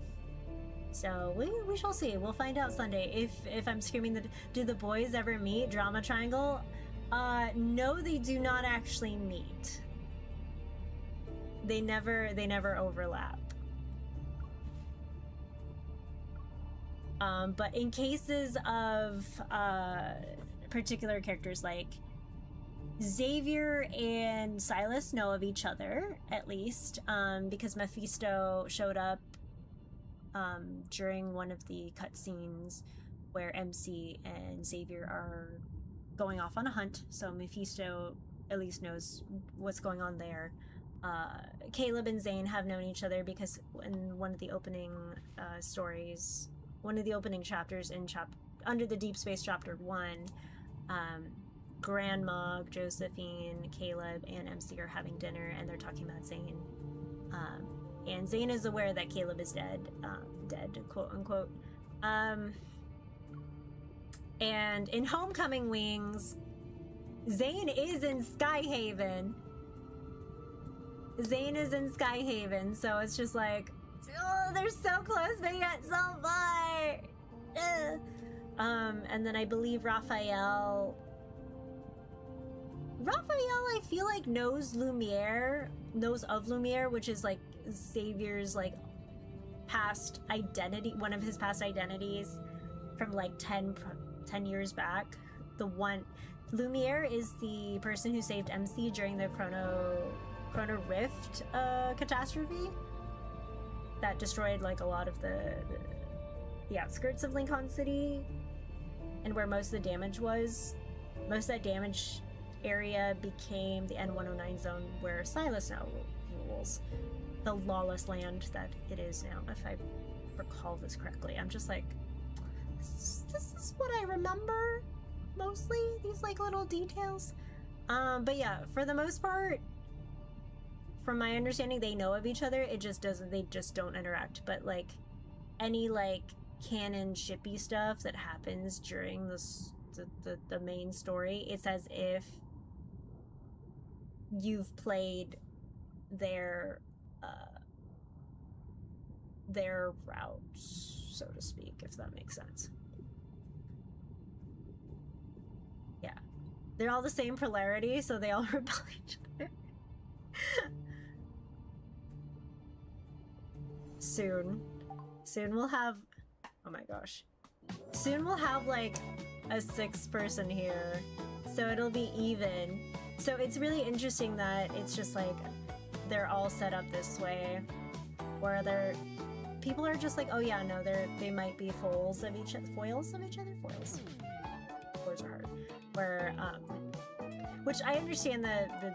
So we shall see. We'll find out Sunday. If I'm screaming that, do the boys ever meet? Drama triangle? No, they do not actually meet. They never overlap. But in cases of particular characters, like Xavier and Silas know of each other, at least, because Mephisto showed up during one of the cutscenes where MC and Xavier are going off on a hunt, so Mephisto at least knows what's going on there. Caleb and Zane have known each other because in one of the opening stories, one of the opening chapters in under the Deepspace chapter 1, Grandma, Josephine, Caleb, and MC are having dinner, and they're talking about Zane. And Zane is aware that Caleb is dead, quote unquote. And in Homecoming Wings, Zane is in Skyhaven. Zane is in Skyhaven, so it's just like, oh, they're so close, but yet so far. And then I believe Raphael, I feel like knows of Lumiere, which is like Xavier's like past identity, one of his past identities from like 10 years back. The one, Lumiere is the person who saved MC during the Chrono Rift catastrophe that destroyed like a lot of the outskirts of Lincoln City, and where most of the damage was. Most of that damage area became the N109 zone, where Silas now rules. The lawless land that it is now, if I recall this correctly. I'm just like, this is what I remember, mostly, these like little details. But yeah, for the most part, from my understanding, they know of each other. They just don't interact. But like any like canon shippy stuff that happens during the main story, it's as if you've played their routes, so to speak, if that makes sense. Yeah, they're all the same polarity, so they all repel each other. Soon we'll have, oh my gosh, soon we'll have like a 6th person here, so it'll be even. So it's really interesting that it's just like they're all set up this way, where people are just like, oh yeah, no, they might be foils of each other. Foils? Words are hard. Where which I understand the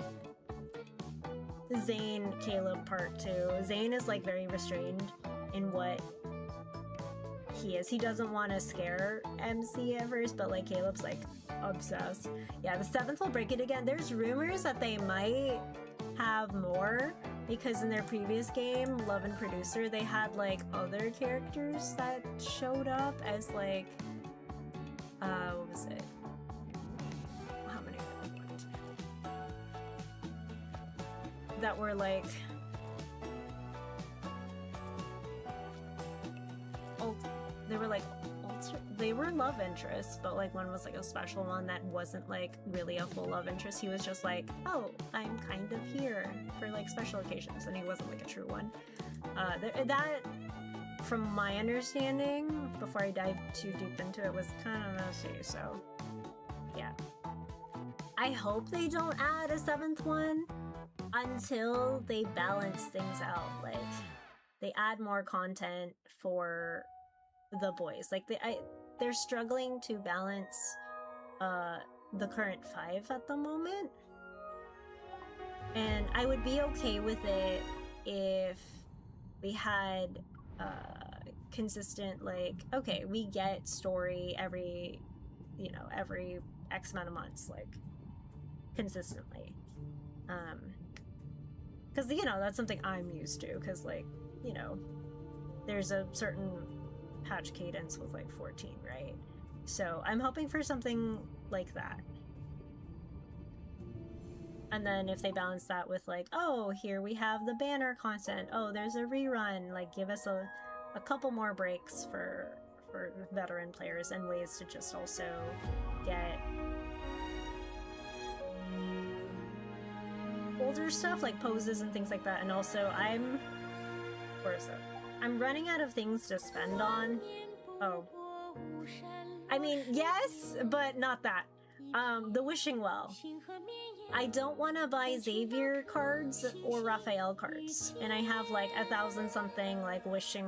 Zane Caleb part too. Zane is like very restrained in what he is. He doesn't want to scare MC at first, but like Caleb's like obsessed. Yeah, the 7th will break it again. There's rumors that they might have more, because in their previous game, Love and Producer, they had like other characters that showed up as like what was it? How many that were like they were love interests, but like one was like a special one that wasn't like really a full love interest. He was just like, oh, I'm kind of here for like special occasions, and he wasn't like a true one. That, from my understanding, before I dive too deep into it, was kind of messy, so yeah. I hope they don't add a 7th one until they balance things out. Like, they add more content for the boys. Like, they're struggling to balance the current 5 at the moment. And I would be okay with it if we had consistent, like, okay, we get story every, you know, every X amount of months, like, consistently. Because, you know, that's something I'm used to, because, like, you know, there's a certain patch cadence with, like, 14, right? So I'm hoping for something like that. And then if they balance that with, like, oh, here we have the banner content, oh, there's a rerun, like, give us a couple more breaks for veteran players and ways to just also get older stuff, like poses and things like that. And also, where is it? I'm running out of things to spend on. Oh. I mean, yes, but not that. The Wishing Well. I don't want to buy Xavier cards or Raphael cards. And I have like 1,000 something like wishing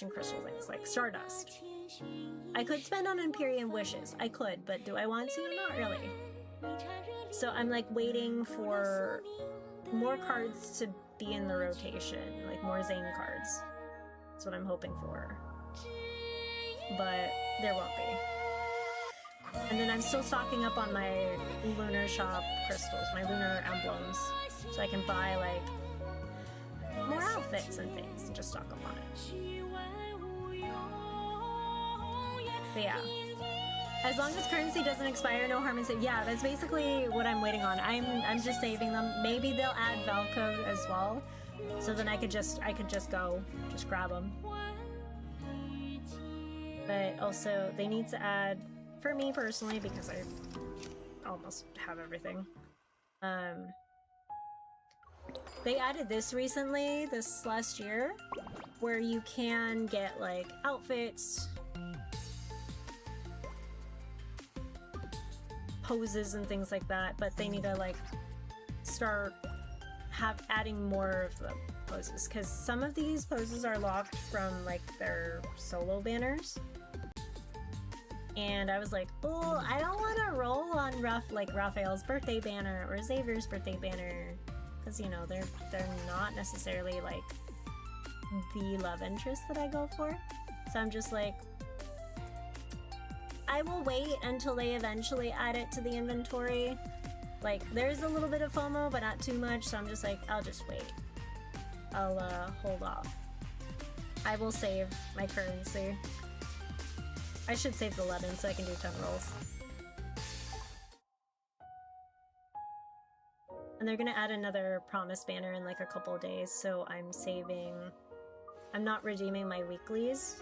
crystal things, like Stardust. I could spend on Empyrean Wishes. I could, but do I want to? Not really. So I'm like waiting for more cards to be in the rotation, like more Zane cards. That's what I'm hoping for. But there won't be. And then I'm still stocking up on my lunar shop crystals, my lunar emblems, so I can buy like more outfits and things and just stock up on it. But yeah. As long as currency doesn't expire, no harm in saving. Yeah, that's basically what I'm waiting on. I'm just saving them. Maybe they'll add Valcode as well, so then I could just grab them. But also, they need to add, for me personally, because I almost have everything. They added this recently, this last year, where you can get like outfits, poses and things like that, but they need to like start adding more of the poses, because some of these poses are locked from like their solo banners, and I was like, oh, I don't want to roll on Raphael's birthday banner or Xavier's birthday banner, because you know they're not necessarily like the love interest that I go for. So I'm just like, I will wait until they eventually add it to the inventory. Like, there's a little bit of FOMO, but not too much, so I'm just like, I'll just wait. I'll hold off. I will save my currency. I should save the 11 so I can do 10 rolls. And they're gonna add another promise banner in like a couple of days, so I'm saving... I'm not redeeming my weeklies,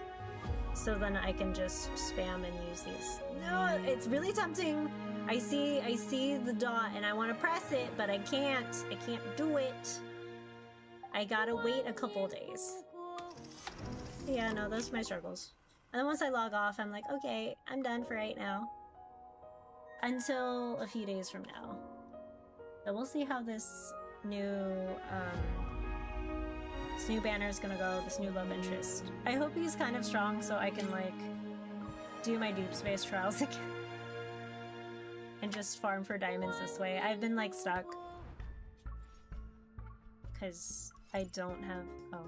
so then I can just spam and use these. No, it's really tempting. I see the dot and I want to press it, but I can't do it. I gotta wait a couple days. Yeah, no, those are my struggles. And then once I log off, I'm like, okay, I'm done for right now. Until a few days from now. So we'll see how this new banner is gonna go, this new love interest. I hope he's kind of strong so I can, like, do my Deepspace trials again. And just farm for diamonds this way. I've been, like, stuck. Because I don't have... Oh.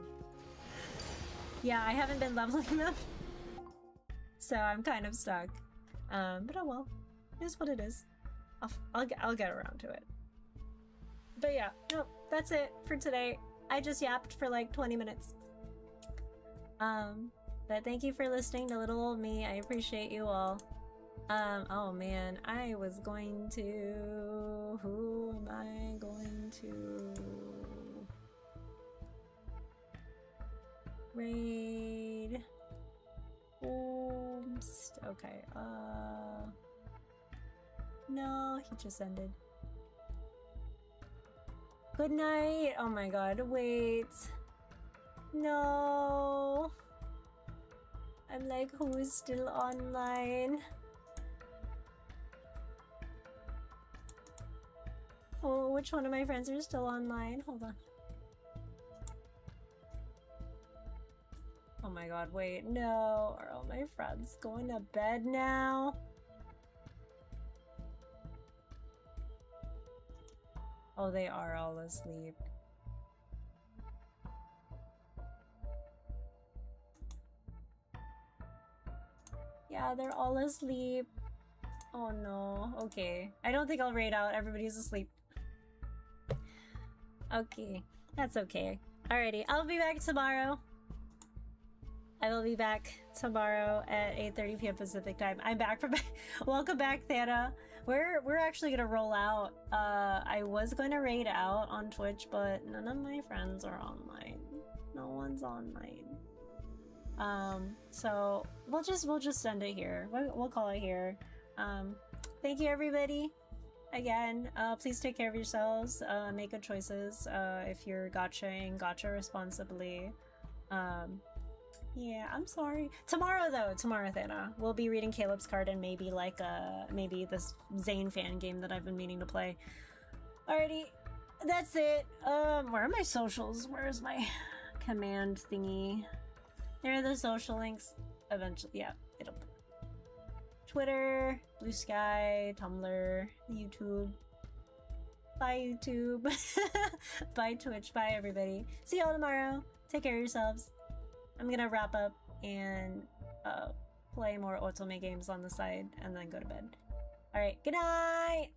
Yeah, I haven't been leveling them. So I'm kind of stuck. But oh well. It is what it is. I'll get around to it. But yeah, no, that's it for today. I just yapped for like 20 minutes. But thank you for listening to little old me. I appreciate you all. Oh man, I was going to... Who am I going to... raid? Oops. Okay, no, he just ended. Good night. Oh my god, wait. No. I'm like, who is still online? Oh, which one of my friends are still online? Hold on. Oh my god, wait, no. Are all my friends going to bed now? Oh, they are all asleep. Yeah, they're all asleep. Oh no. Okay. I don't think I'll raid out. Everybody's asleep. Okay. That's okay. Alrighty. I'll be back tomorrow. I will be back tomorrow at 8:30 p.m. Pacific time. I'm back from welcome back, Thana. We're actually gonna roll out. I was going to raid out on Twitch, but none of my friends are online. No one's online. So we'll just end it here. We'll call it here. Thank you everybody. Again, please take care of yourselves. Make good choices. If you're gachaing, gacha responsibly. Yeah, I'm sorry. Tomorrow, Thana, we'll be reading Caleb's card and maybe like maybe this Zane fan game that I've been meaning to play. Alrighty, that's it. Where are my socials? Where's my command thingy? There are the social links. Eventually, yeah, it'll. Twitter, Blue Sky, Tumblr, YouTube. Bye YouTube. Bye Twitch. Bye everybody. See y'all tomorrow. Take care of yourselves. I'm gonna wrap up and play more Otome games on the side and then go to bed. Alright, good night!